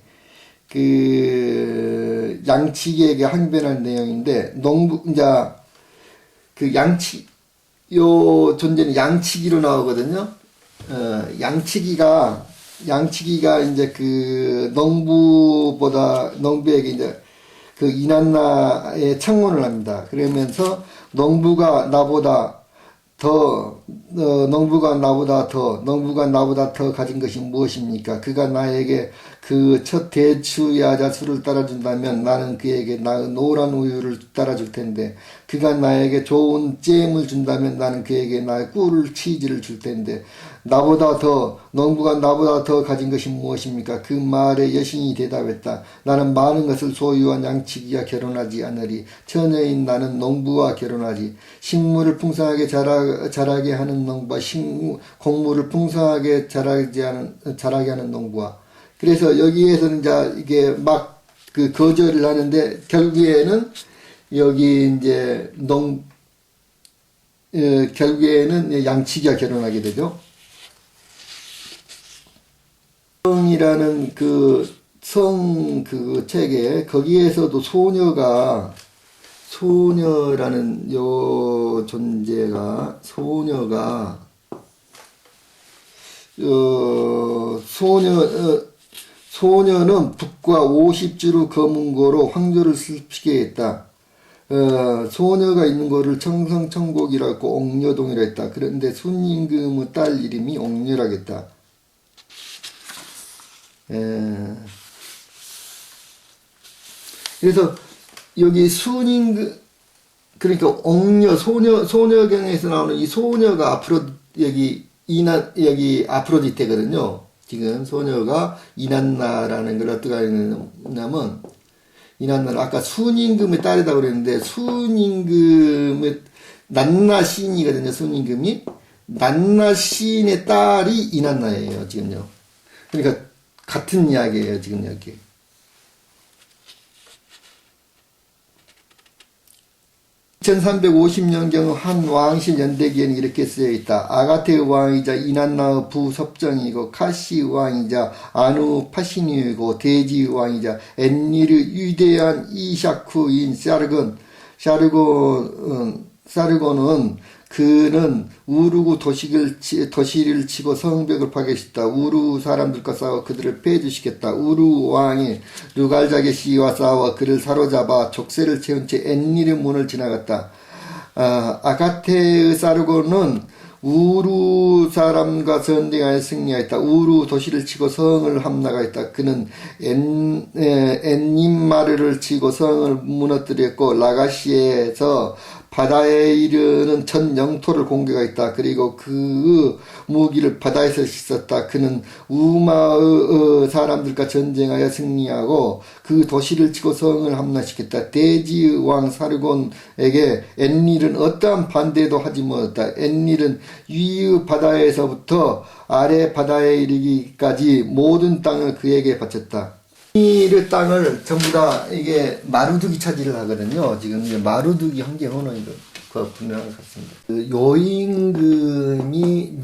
그 양치기에게 항변한 내용인데, 요 존재는 양치기로 나오거든요. 양치기가 이제 그 농부에게 이제 그 이난나에 청혼을 합니다. 그러면서 농부가 나보다 더 가진 것이 무엇입니까? 그가 나에게 그 첫 대추야자수를 따라준다면 나는 그에게 노란 우유를 따라줄 텐데, 그가 나에게 좋은 잼을 준다면 나는 그에게 나의 꿀 치즈를 줄 텐데, 농부가 나보다 더 가진 것이 무엇입니까? 그 말에 여신이 대답했다. 나는 많은 것을 소유한 양치기와 결혼하지 않으리. 처녀인 나는 농부와 결혼하지. 식물을 풍성하게 자라게 하는 농부와 곡물을 풍성하게 자라게 하는 농부와. 그래서 여기에서는 이제 이게 막 그 거절을 하는데, 결국에는 여기 이제 결국에는 양치기와 결혼하게 되죠. 성이라는 그 책에, 거기에서도 소녀라는 요 존재가, 소녀는 북과 50주로 검은 고로 황조를 슬피게 했다. 소녀가 있는 거를 청성천곡이라고 옥녀동이라 했다. 그런데 순임금의 딸 이름이 옥녀라겠다. 그래서 여기 순임금, 그러니까 옥녀, 소녀경에서 나오는 이 소녀가 앞으로 여기 아프로디테거든요. 지금 소녀가 이난나라는 걸 어떻게 하냐면, 이난나는 아까 순임금의 딸이라고 그랬는데, 순임금의 난나 시인이거든요, 순임금이. 난나 시인의 딸이 이난나예요, 지금요. 그러니까 같은 이야기예요, 지금 여기. 2350년경 한 왕실 연대기에는 이렇게 쓰여있다. 아가테의 왕이자 이난나의 부섭정이고 카시의 왕이자 아누 파시니이고 대지의 왕이자 엔니르 위대한 이샤쿠인 사르곤은 그는 우르구 도시를 치고 성벽을 파괴했다. 우르 사람들과 싸워 그들을 패해주시겠다. 우르 왕이 루갈자게시와 싸워 그를 사로잡아 족쇄를 채운 채 엔닐의 문을 지나갔다. 아가테의 사르곤은 우루 사람과 전쟁하여 승리하였다. 우루 도시를 치고 성을 함락하였다. 그는 엔님마르를 치고 성을 무너뜨렸고 라가시에서 바다에 이르는 전 영토를 공격하였다. 그리고 그 무기를 바다에서 씻었다. 그는 우마의 사람들과 전쟁하여 승리하고 그 도시를 치고 성을 함락시켰다. 대지의 왕 사르곤에게 엔닐은 어떠한 반대도 하지 못했다. 엔닐은 위의 바다에서부터 아래 바다에 이르기까지 모든 땅을 그에게 바쳤다. 의 땅을 전부 다 이게 마루두기 차지를 하거든요. 지금 이제 마루두기 황제헌원과 분명한 것 같습니다. 그 요임금이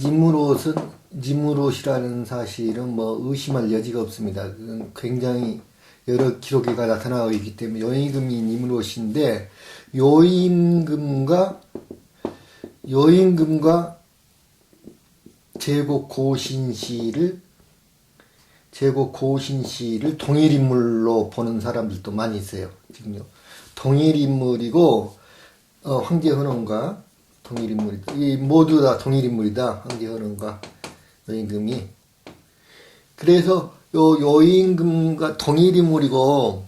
니무롯이라는 사실은 뭐 의심할 여지가 없습니다. 그건 굉장히 여러 기록에가 나타나고 있기 때문에 요임금이 니무롯인데 요임금과 제국 고신씨를 동일인물로 보는 사람들도 많이 있어요. 지금요. 동일인물이고, 황제헌원과 동일인물이다. 이 모두 다 동일인물이다. 황제헌원과 요임금이. 그래서 요임금과 동일인물이고,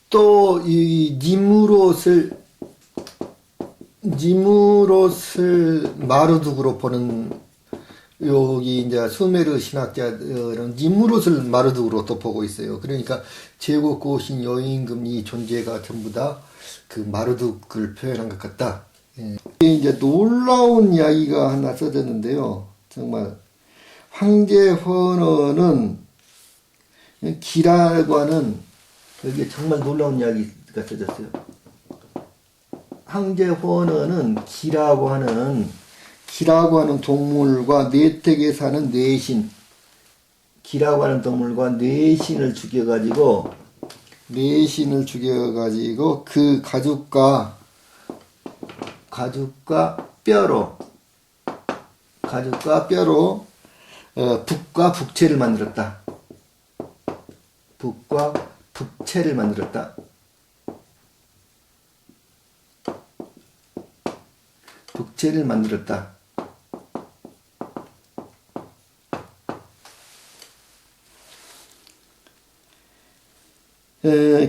또 이 니무롯을 마르둑으로 보는 여기 이제 수메르 신학자들은 니무롯을 마르둑으로 또 보고 있어요. 그러니까 제국 고신 요임금이 존재가 전부 다 그 마르둑을 표현한 것 같다. 예. 이제 놀라운 이야기가 하나 써졌는데요. 정말 황제헌원은 기라고 하는 여기 정말 놀라운 이야기가 써졌어요. 황제헌원은 기라고 하는 동물과 내택에 사는 뇌신, 기라고 하는 동물과 뇌신을 죽여가지고 그 가죽과 뼈로 북과 북체를 만들었다. 북과 북체를 만들었다. 북체를 만들었다.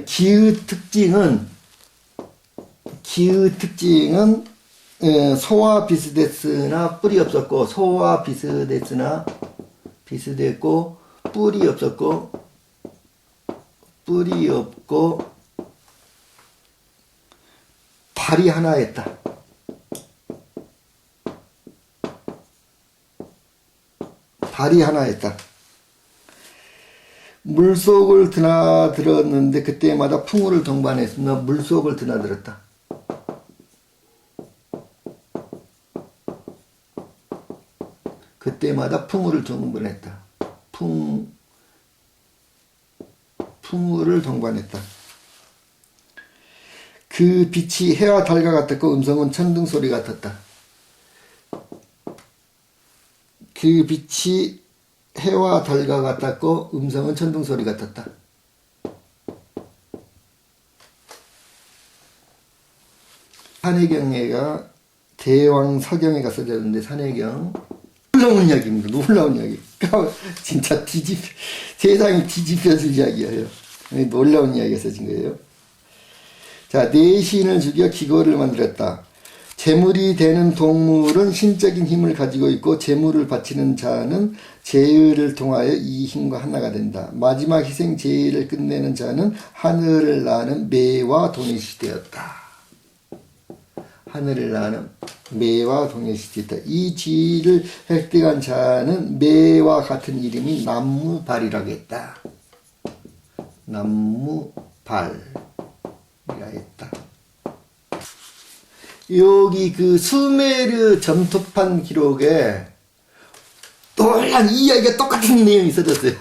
기의 특징은 소와 비슷했으나 뿔이 없었고 뿔이 없고 발이 하나였다. 물속을 드나들었는데 그때마다 풍우를 동반했으며 물속을 드나들었다. 그때마다 풍우를 동반했다. 풍우를 동반했다. 그 빛이 해와 달과 같았고 음성은 천둥 소리 같았다. 그 빛이 해와 달과 같았고 음성은 천둥 소리 같았다. 산해경애가 대왕 서경에가 써졌는데 산해경 놀라운 이야기입니다. 놀라운 이야기. 진짜 세상이 뒤집혀질 이야기예요. 놀라운 이야기가 써진 거예요. 자, 내신을 죽여 기고를 만들었다. 제물이 되는 동물은 신적인 힘을 가지고 있고 제물을 바치는 자는 제의를 통하여 이 힘과 하나가 된다. 마지막 희생 제의를 끝내는 자는 하늘을 나는 매와 동일시 되었다. 하늘을 나는 매와 동일시 되었다. 이 지위를 획득한 자는 매와 같은 이름이 남무발이라고 했다. 남무발이라 했다. 여기 그 수메르 점토판 기록에 놀란 이 이야기가 똑같은 내용이 써졌어요.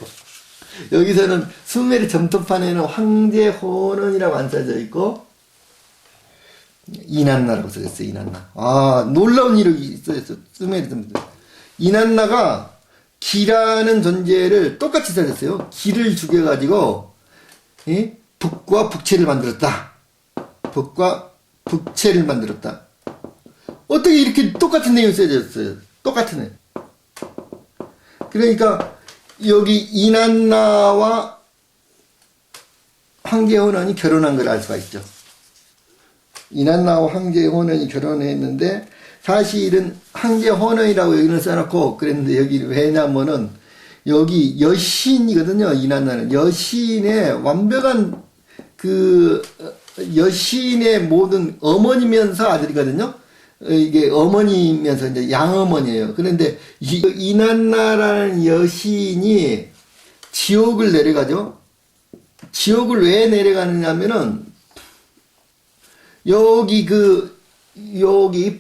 여기서는 수메르 점토판에는 황제 호넌이라고 안 써져 있고 이난나라고 써졌어요. 이난나. 아, 놀라운 이력이 써졌어요. 수메르 점토판. 이난나가 기라는 존재를 똑같이 써졌어요. 기를 죽여가지고 북과 북체를 만들었다. 북과 북체를 만들었다. 어떻게 이렇게 똑같은 내용이 써졌어요? 똑같은 내용. 그러니까 여기 이난나와 황제 호넌이 결혼한 걸 알 수가 있죠. 이난나와 황제 호넌이 결혼했는데 사실은 황제 호넌이라고 여기는 써놓고 그랬는데 여기 왜냐면은 여기 여신이거든요. 이난나는 여신의 완벽한 그 여신의 모든 어머니면서 아들이거든요. 이게 어머니면서 이제 양어머니예요. 그런데 이난나라는 여신이 지옥을 내려가죠. 지옥을 왜 내려가느냐면은 여기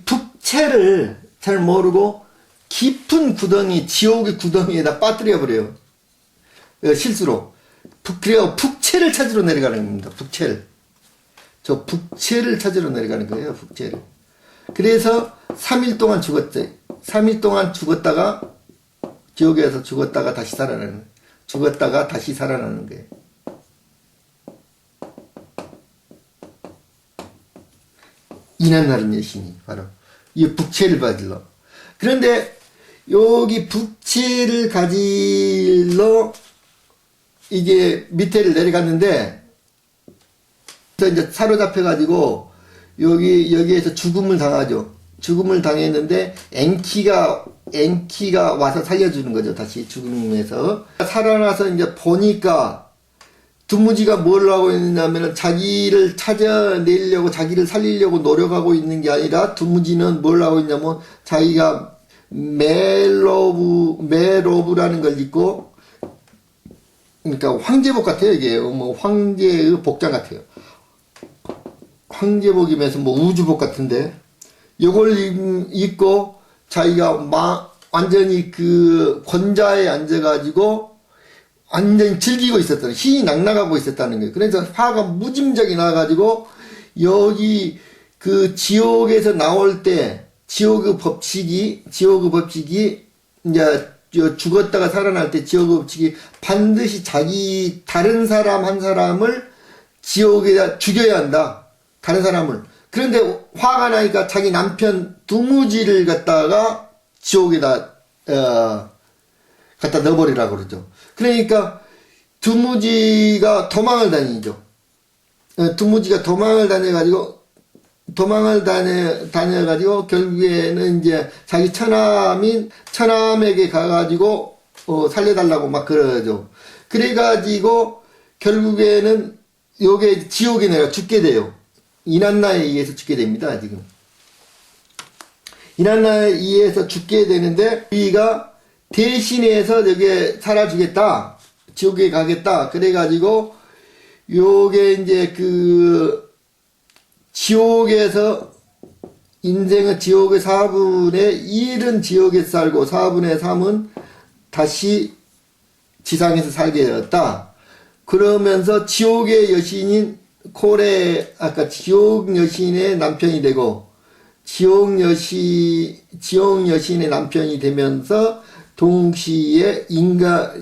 북체를 잘 모르고 깊은 구덩이, 지옥의 구덩이에다 빠뜨려 버려요. 실수로. 그래서 북체를 찾으러 내려가는 겁니다. 북체를. 저 북체를 찾으러 내려가는 거예요. 북체를. 그래서 3일 동안 죽었대. 3일 동안 죽었다가 지옥에서 죽었다가 다시 살아나는 거예요. 죽었다가 다시 살아나는 거예요. 이난나는 여신이 바로 이 북체를 가질러. 그런데 여기 북체를 가질러 이게 밑에를 내려갔는데 이제 사로잡혀가지고 여기에서 죽음을 당하죠. 죽음을 당했는데 엔키가 와서 살려주는 거죠. 다시 죽음에서 살아나서 이제 보니까 두무지가 뭘 하고 있느냐면 자기를 찾아내려고 자기를 살리려고 노력하고 있는 게 아니라 두무지는 뭘 하고 있냐면 자기가 메로브라는 걸 입고 그러니까 황제복 같아요. 이게 뭐 황제의 복장 같아요. 황제복이면서 뭐 우주복 같은데 이걸 입고 자기가 완전히 그 권좌에 앉아가지고 완전히 즐기고 있었다는, 신이 낙낙하고 있었다는 거예요. 그래서 화가 무짐작이 나가지고 여기 그 지옥에서 나올 때 지옥의 법칙이 이제 죽었다가 살아날 때 지옥의 법칙이 반드시 다른 사람 한 사람을 지옥에다 죽여야 한다. 다른 사람을. 그런데 화가 나니까 자기 남편 두무지를 갖다가 지옥에다 갖다 넣어버리라고 그러죠. 그러니까 두무지가 도망을 다니죠. 두무지가 도망을 다녀가지고 결국에는 이제 자기 처남에게 가가지고 살려달라고 막 그러죠. 그래가지고 결국에는 요게 지옥에 내가 죽게 돼요. 이난나에 의해서 죽게 됩니다. 지금 이난나에 의해서 죽게 되는데 우리가 대신해서 여기에 살아주겠다, 지옥에 가겠다. 그래가지고 요게 이제 그 지옥에서 인생은 지옥의 4분의 1은 지옥에서 살고 4분의 3은 다시 지상에서 살게 되었다. 그러면서 지옥의 여신인 아까 지옥 여신의 남편이 되고 지옥 여신의 남편이 되면서 동시에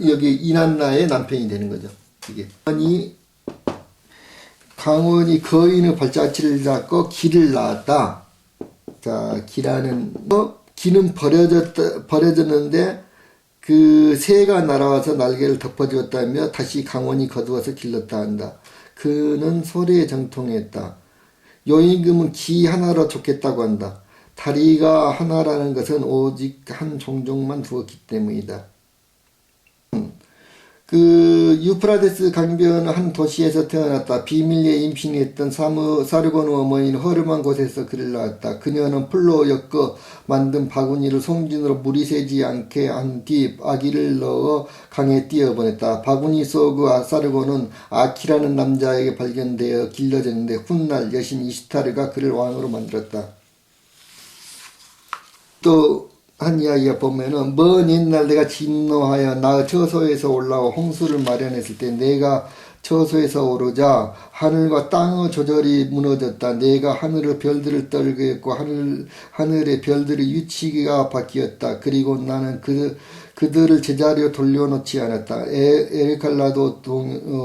여기 이난나의 남편이 되는 거죠. 이게. 강원이 거인의 발자취를 잡고 기를 낳았다. 자, 기라는 기는 버려졌는데 그 새가 날아와서 날개를 덮어주었다며 다시 강원이 거두어서 길렀다 한다. 그는 소리에 정통했다. 요 임금은 기 하나로 줬겠다고 한다. 다리가 하나라는 것은 오직 한 종족만 두었기 때문이다. 그 유프라데스 강변 한 도시에서 태어났다. 비밀리에 임신했던 사르곤의 어머니는 허름한 곳에서 그를 낳았다. 그녀는 풀로 엮어 만든 바구니를 송진으로 물이 새지 않게 한 뒤 아기를 넣어 강에 뛰어보냈다. 바구니 속의 사르곤은 아키라는 남자에게 발견되어 길러졌는데 훗날 여신 이시타르가 그를 왕으로 만들었다. 또 한 이야기가 보면은 먼 옛날 내가 진노하여 나 처소에서 올라와 홍수를 마련했을 때 내가 처소에서 오르자 하늘과 땅의 조절이 무너졌다. 내가 하늘의 별들을 떨게 했고 하늘의 별들의 위치가 바뀌었다. 그리고 나는 그들을 제자리로 돌려놓지 않았다. 에르칼라도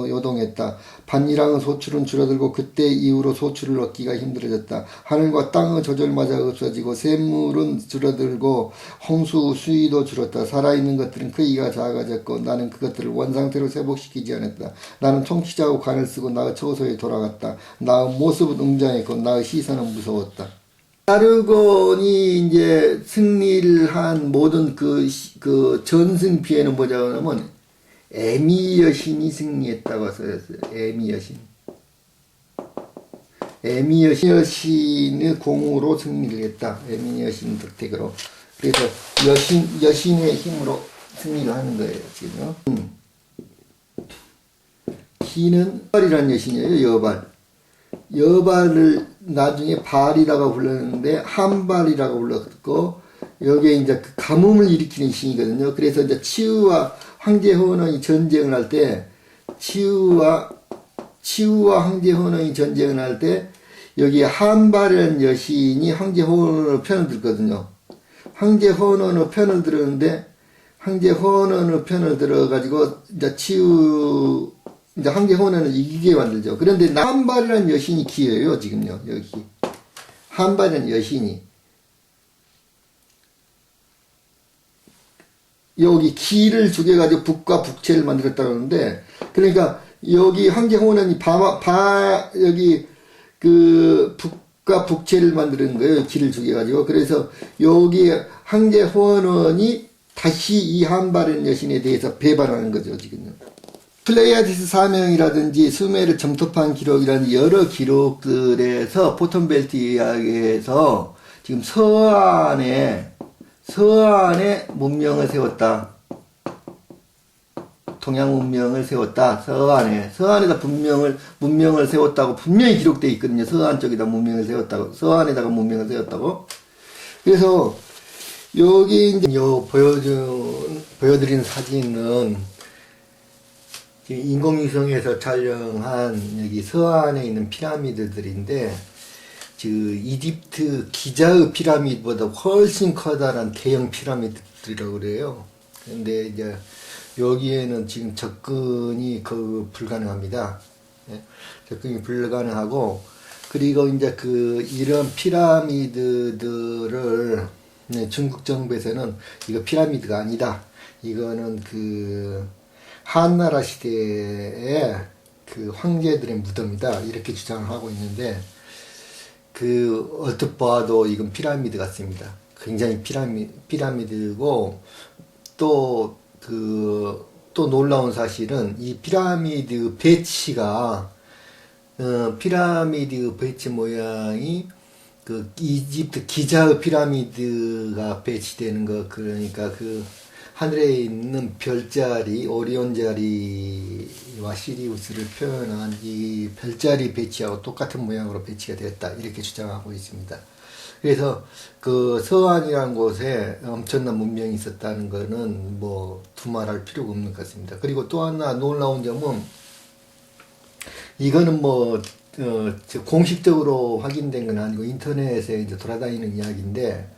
요동했다. 반이랑의 소출은 줄어들고 그때 이후로 소출을 얻기가 힘들어졌다. 하늘과 땅의 조절마저 없어지고 샘물은 줄어들고 홍수 수위도 줄었다. 살아있는 것들은 크기가 작아졌고 나는 그것들을 원상태로 회복시키지 않았다. 나는 통치자고 관을 쓰고 나의 처소에 돌아갔다. 나의 모습은 웅장했고 나의 시선은 무서웠다. 사르곤이 이제 승리를 한 모든 그 전승비에는 뭐냐고 하면 에미 여신이 승리했다고 써졌어요. 에미 여신. 에미 여신의 공으로 승리를 했다. 에미 여신 덕택으로. 그래서 여신의 힘으로 승리를 하는 거예요, 지금. 기는 여발이라는 여신이에요, 여발. 여발을 나중에 발이라고 불렀는데 한발이라고 불렀고 여기에 이제 그 가뭄을 일으키는 신이거든요. 그래서 이제 치우와 황제 호원이 전쟁을 할 때 치우와 황제 호원이 전쟁을 할 때 여기 한발이라는 여신이 황제 호원의 편을 들거든요. 황제 호원의 편을 들었는데 황제 호원의 편을 들어가지고 이제 이제 황제 호원을 이기게 만들죠. 그런데 한발이라는 여신이 기예요, 지금요, 여기. 한발이라는 여신이. 여기 기를 죽여가지고 북과 북체를 만들었다고 하는데, 그러니까 여기 황제 호원이 여기 그 북과 북체를 만드는 거예요, 기를 죽여가지고. 그래서 여기 황제 호원이 다시 이 한발이라는 여신에 대해서 배반하는 거죠, 지금요. 플레이아디스 사명이라든지 수메르 점토판 기록이라는 여러 기록들에서 포톤벨트 이야기에서 지금 서안에 문명을 세웠다. 동양 문명을 세웠다. 서안에다 문명을 세웠다고 분명히 기록되어 있거든요. 서안 쪽에다 문명을 세웠다고. 서안에다가 문명을 세웠다고. 그래서 여기 이제 보여드리는 사진은 인공위성에서 촬영한 여기 서안에 있는 피라미드들인데, 이집트 기자의 피라미드보다 훨씬 커다란 대형 피라미드들이라고 그래요. 근데 이제 여기에는 지금 접근이 불가능합니다. 예? 접근이 불가능하고, 그리고 이제 이런 피라미드들을 중국 정부에서는 이거 피라미드가 아니다. 이거는 한나라 시대의 황제들의 무덤이다. 이렇게 주장을 하고 있는데, 얼핏 봐도 이건 피라미드 같습니다. 굉장히 피라미드고, 또 놀라운 사실은 이 피라미드 배치가, 피라미드 배치 모양이 이집트 기자의 피라미드가 배치되는 거, 그러니까 하늘에 있는 별자리, 오리온자리와 시리우스를 표현한 이 별자리 배치하고 똑같은 모양으로 배치가 되었다. 이렇게 주장하고 있습니다. 그래서 서안이라는 곳에 엄청난 문명이 있었다는 것은 두말할 필요가 없는 것 같습니다. 그리고 또 하나 놀라운 점은 이거는 공식적으로 확인된 건 아니고 인터넷에 이제 돌아다니는 이야기인데,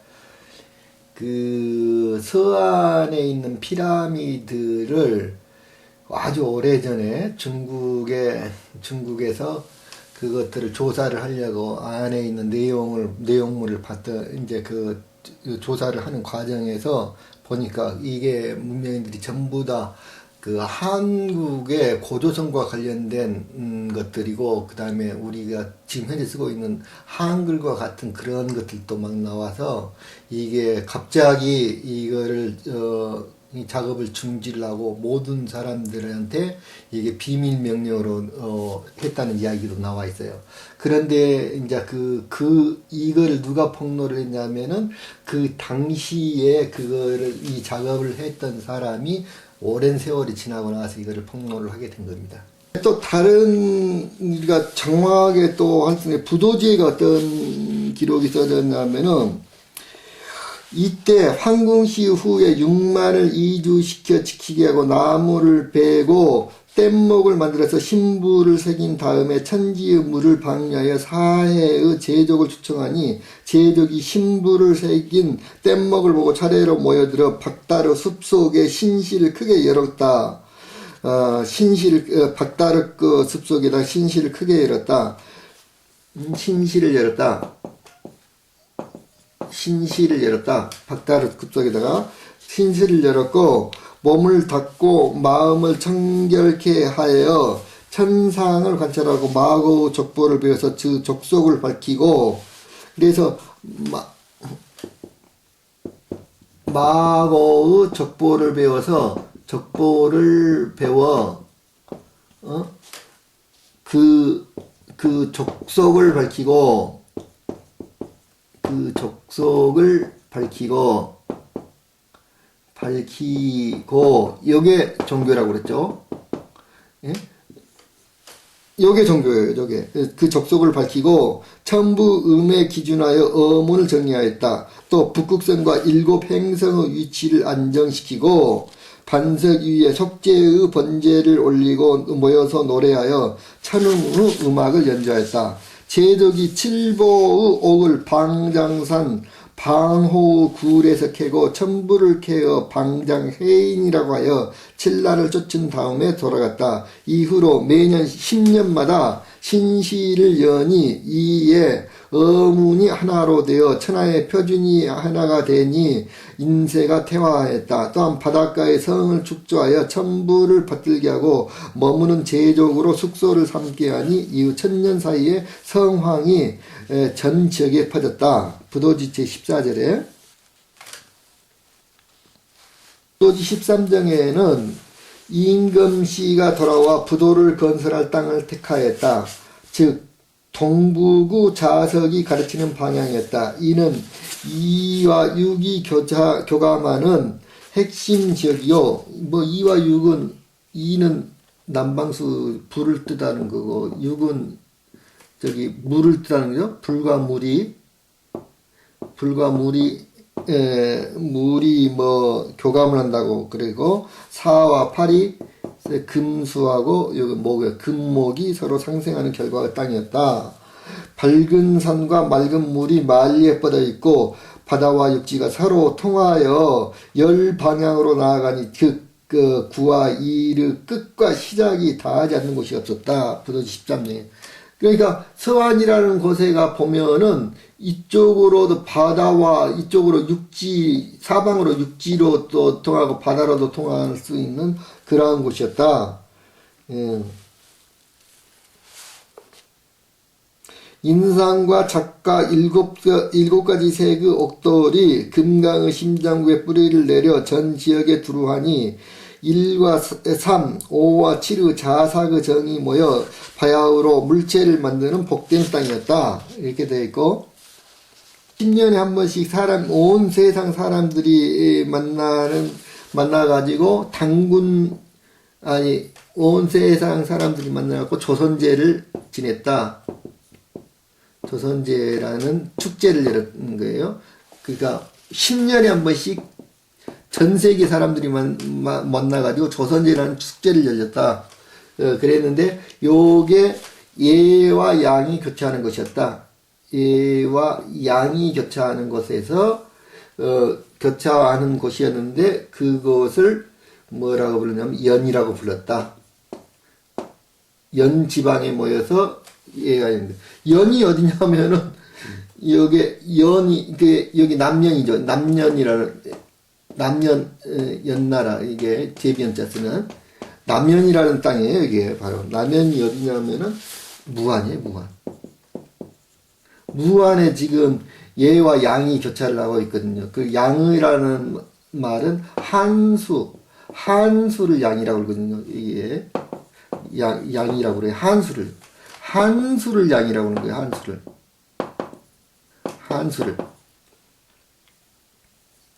그 서안에 있는 피라미드를 아주 오래전에 중국에서 그것들을 조사를 하려고 안에 있는 내용물을 이제 그 조사를 하는 과정에서 보니까 이게 문명인들이 전부 다 그 한국의 고조선과 관련된 것들이고, 그 다음에 우리가 지금 현재 쓰고 있는 한글과 같은 그런 것들도 막 나와서, 이게 갑자기 이거를 이 작업을 중지하고 모든 사람들한테 이게 비밀 명령으로 했다는 이야기도 나와 있어요. 그런데 이제 이거를 누가 폭로를 했냐면은 그 당시에 이 작업을 했던 사람이 오랜 세월이 지나고 나서 이거를 폭로를 하게 된 겁니다. 또 다른 우리가 장막에 또 한순에 부도지에가 어떤 기록이 써졌냐면은, 이때 황궁시 후에 6만을 이주시켜 지키게 하고 나무를 베고 뗏목을 만들어서 신부를 새긴 다음에 천지의 물을 방류하여 사해의 제족을 초청하니, 제족이 신부를 새긴 뗏목을 보고 차례로 모여들어 박다르 숲속에 신실을 크게 열었다. 박다르 그 숲속에다 신실을 크게 열었다. 신실을 열었다. 박다르 숲속에다가 신실을 열었고, 몸을 닫고 마음을 청결케 하여 천상을 관찰하고 마고의 족보를 배워서 그 족속을 밝히고, 그래서 마고의 족보를 배워 그 족속을 밝히고 요게 종교라고 그랬죠. 예? 요게 종교예요. 요게 그 족속을 밝히고 천부 음에 기준하여 어문을 정리하였다. 또 북극성과 7행성의 위치를 안정시키고 반석 위에 속죄의 번제를 올리고 모여서 노래하여 찬음의 음악을 연주하였다. 제독이 칠보의 옥을 방장산 방호의 굴에서 캐고 천부를 캐어 방장해인이라고 하여 칠날을 쫓은 다음에 돌아갔다. 이후로 매년 10년마다 신시를 여니 이에 어문이 하나로 되어 천하의 표준이 하나가 되니 인세가 태화하였다. 또한 바닷가의 성을 축조하여 천부를 받들게 하고 머무는 제족으로 숙소를 삼게 하니 이후 1000년 사이에 성황이 전 지역에 퍼졌다. 부도지 제14절에 부도지 13정에는 임금씨가 돌아와 부도를 건설할 땅을 택하였다. 즉 동북의 자석이 가르치는 방향이었다. 이는 2와 6이 교감하는 핵심 지역이요. 2와 6은 2는 남방수 불을 뜻하는 거고 6은 물을 뜻하는 거죠. 물이 교감을 한다고. 그리고 4와 8이 금수하고 금목이 서로 상생하는 결과가 땅이었다. 밝은 산과 맑은 물이 만리에 뻗어 있고 바다와 육지가 서로 통하여 10방향으로 나아가니 그 구와 이르 끝과 시작이 닿지 않는 곳이 없었다. 부도지 13장. 그러니까 서안이라는 곳에가 보면은 이쪽으로도 바다와 이쪽으로 육지, 사방으로 육지로 또 통하고 바다로도 통할 수 있는 그러한 곳이었다. 예. 인상과 작가 7가지 색의 옥돌이 금강의 심장부에 뿌리를 내려 전 지역에 두루하니 1과 3, 5와 7의 자삭의 정이 모여 바야흐로 물체를 만드는 복된 땅이었다. 이렇게 되어 있고, 10년에 한 번씩 온 세상 사람들이 만나가지고 온 세상 사람들이 만나갖고 조선제를 지냈다. 조선제라는 축제를 열었는 거예요. 그러니까 10년에 한 번씩 전 세계 사람들이 만나가지고 조선제라는 축제를 열렸다. 그랬는데 요게 예와 양이 교차하는 것이었다. 예와 양이 교차하는 곳에서 교차하는 곳이었는데 그것을 뭐라고 부르냐면 연이라고 불렀다. 연 지방에 모여서 얘가 있는데 연이 어디냐면은 여기 연이 여기 남년이죠. 남년이라는 남년 연나라 이게 제비연자 쓰는 남년이라는 땅이에요. 이게 바로 남년이 어디냐면은 무안이에요. 무안. 무안에 지금 예와 양이 교차를 하고 있거든요. 그 양이라는 말은 한수를 양이라고 그러거든요. 이게 양이라고 그래요. 한수를 양이라고 하는 거예요. 한수를.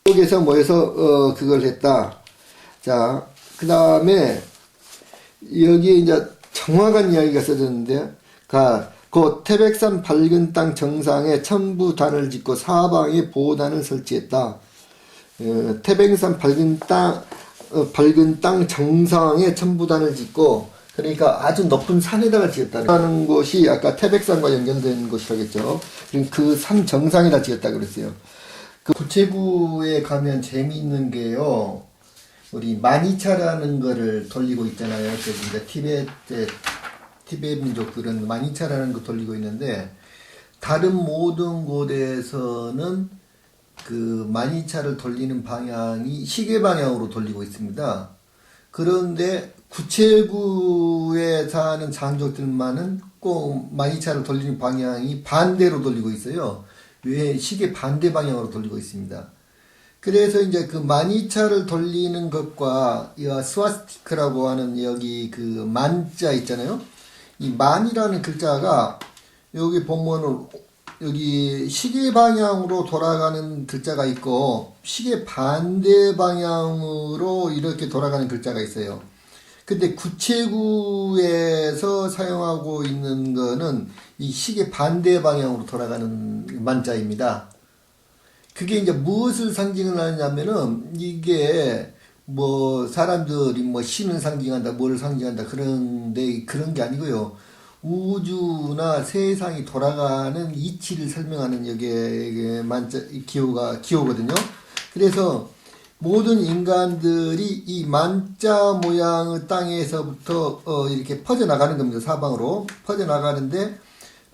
여기서 모여서 그걸 했다. 자, 그 다음에 여기에 이제 정확한 이야기가 써졌는데, 그 태백산 밝은 땅 정상에 천부단을 짓고 사방에 보호단을 설치했다. 태백산 밝은 땅 정상에 천부단을 짓고, 그러니까 아주 높은 산에다가 지었다는 곳이 아까 태백산과 연결된 곳이라겠죠. 그 산 정상에다 지었다 그랬어요. 그 구체구에 가면 재미있는 게요. 우리 마니차라는 거를 돌리고 있잖아요. 이제 티베트 민족들은 마니차라는 거 돌리고 있는데 다른 모든 곳에서는 그 마니차를 돌리는 방향이 시계 방향으로 돌리고 있습니다. 그런데 구체구에 사는 장족들만은 꼭 마니차를 돌리는 방향이 반대로 돌리고 있어요. 왜? 시계 반대 방향으로 돌리고 있습니다. 그래서 이제 그 마니차를 돌리는 것과 이 스와스티크라고 하는 여기 그 만자 있잖아요. 이 만이라는 글자가 여기 보면은 여기 시계 방향으로 돌아가는 글자가 있고 시계 반대 방향으로 이렇게 돌아가는 글자가 있어요. 근데 구체구에서 사용하고 있는 거는 이 시계 반대 방향으로 돌아가는 만자입니다. 그게 이제 무엇을 상징을 하냐면은 이게 뭐 사람들이 뭐 신을 상징한다, 뭘 상징한다 그런데 그런 게 아니고요. 우주나 세상이 돌아가는 이치를 설명하는 여기에 만자 기호거든요. 그래서 모든 인간들이 이 만자 모양의 땅에서부터 이렇게 퍼져나가는 겁니다. 사방으로 퍼져나가는데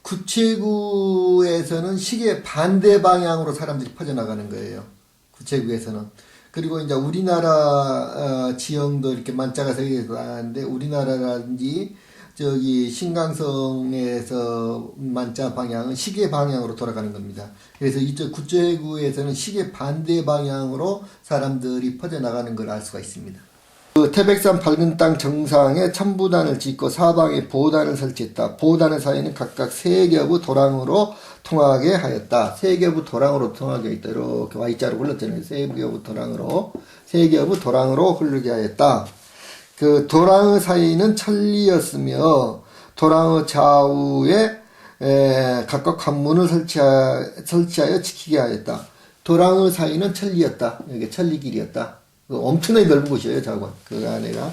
구체구에서는 시계 반대 방향으로 사람들이 퍼져나가는 거예요. 구체구에서는. 그리고 이제 우리나라 지형도 이렇게 만자가 서 나는데 우리나라라든지 저기 신강성에서 만자 방향은 시계 방향으로 돌아가는 겁니다. 그래서 이쪽 구체구에서는 시계 반대 방향으로 사람들이 퍼져나가는 걸 알 수가 있습니다. 그 태백산 밝은 땅 정상에 천부단을 짓고 사방에 보단을 설치했다. 보단의 사이는 각각 세 겹의 도랑으로 통하게 하였다. 세 겹의 도랑으로 통하게 있다. 이렇게 Y자로 불렀잖아요. 세 겹의 도랑으로 흐르게 하였다. 그 도랑의 사이는 천리였으며 도랑의 좌우에 각각 관문을 설치하여 지키게 하였다. 도랑의 사이는 천리였다. 이게 천리길이었다. 엄청나게 넓은 곳이에요, 저건. 그 안에가.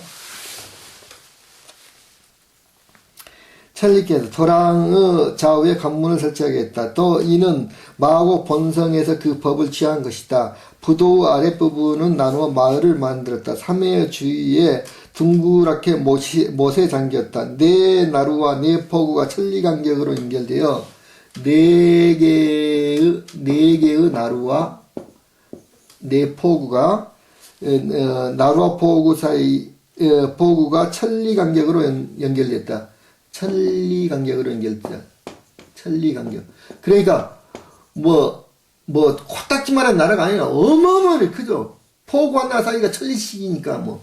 천리께서 도랑의 좌우에 관문을 설치하겠다. 또 이는 마곡 본성에서 그 법을 취한 것이다. 부도 아랫부분은 나누어 마을을 만들었다. 삼해의 주위에 둥그랗게 못에 잠겼다. 네 나루와 네 포구가 천리간격으로 연결되어 네 개의 나루와 네 포구가 나루와 포구 사이 포구가 천리간격으로 연결됐다. 천리간격으로 연결됐다. 천리간격. 그러니까 코딱지만한 나라가 아니라 어마어마하게 크죠. 포구 하나 사이가 천리씩이니까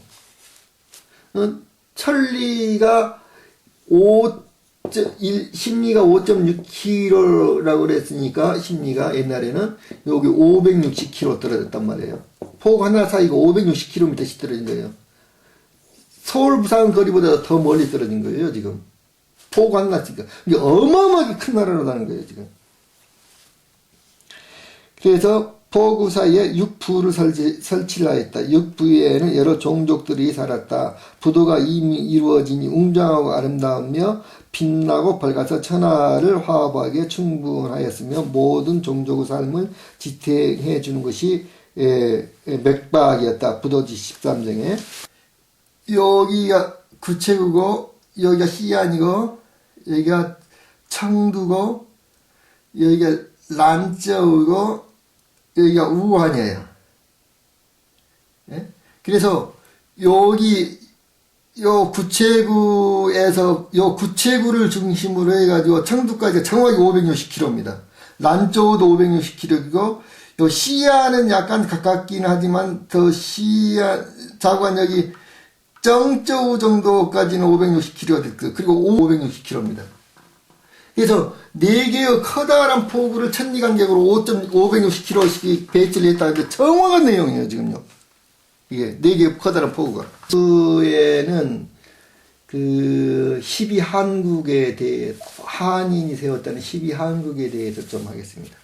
천리가 심리가 5.6km라고 그랬으니까 심리가 옛날에는 여기 560km 떨어졌단 말이에요. 포구 하나 사이가 560km씩 떨어진 거예요. 서울 부산 거리보다 더 멀리 떨어진 거예요 지금. 포구 하나씩. 이게 어마어마하게 큰 나라라는 거예요 지금. 그래서 포구 사이에 육부를 설치를 하였다. 육부에는 여러 종족들이 살았다. 부도가 이미 이루어지니 웅장하고 아름다우며 빛나고 밝아서 천하를 화합하게 충분하였으며 모든 종족의 삶을 지탱해 주는 것이 맥박이었다. 부도지 13정에. 여기가 구체구고 여기가 희안이고 여기가 청두고 여기가 란저우고 여기가 우환이에요. 예? 그래서 여기 요 구체구에서 요 구체구를 중심으로 해가지고 청두까지 정확히 560km입니다. 란저우도 560km이고 요 시야는 약간 가깝긴 하지만 더 시야 자관 여기 정저우 정도까지는 560km가 됐고 그리고 560km입니다. 그래서 4개의 커다란 포구를 천리간격으로 560km씩 배치를 했다는데 정확한 내용이에요, 지금요. 이게 4개의 커다란 포구가. 그에는 그 12한국에 대해, 한인이 세웠다는 12한국에 대해서 좀 하겠습니다.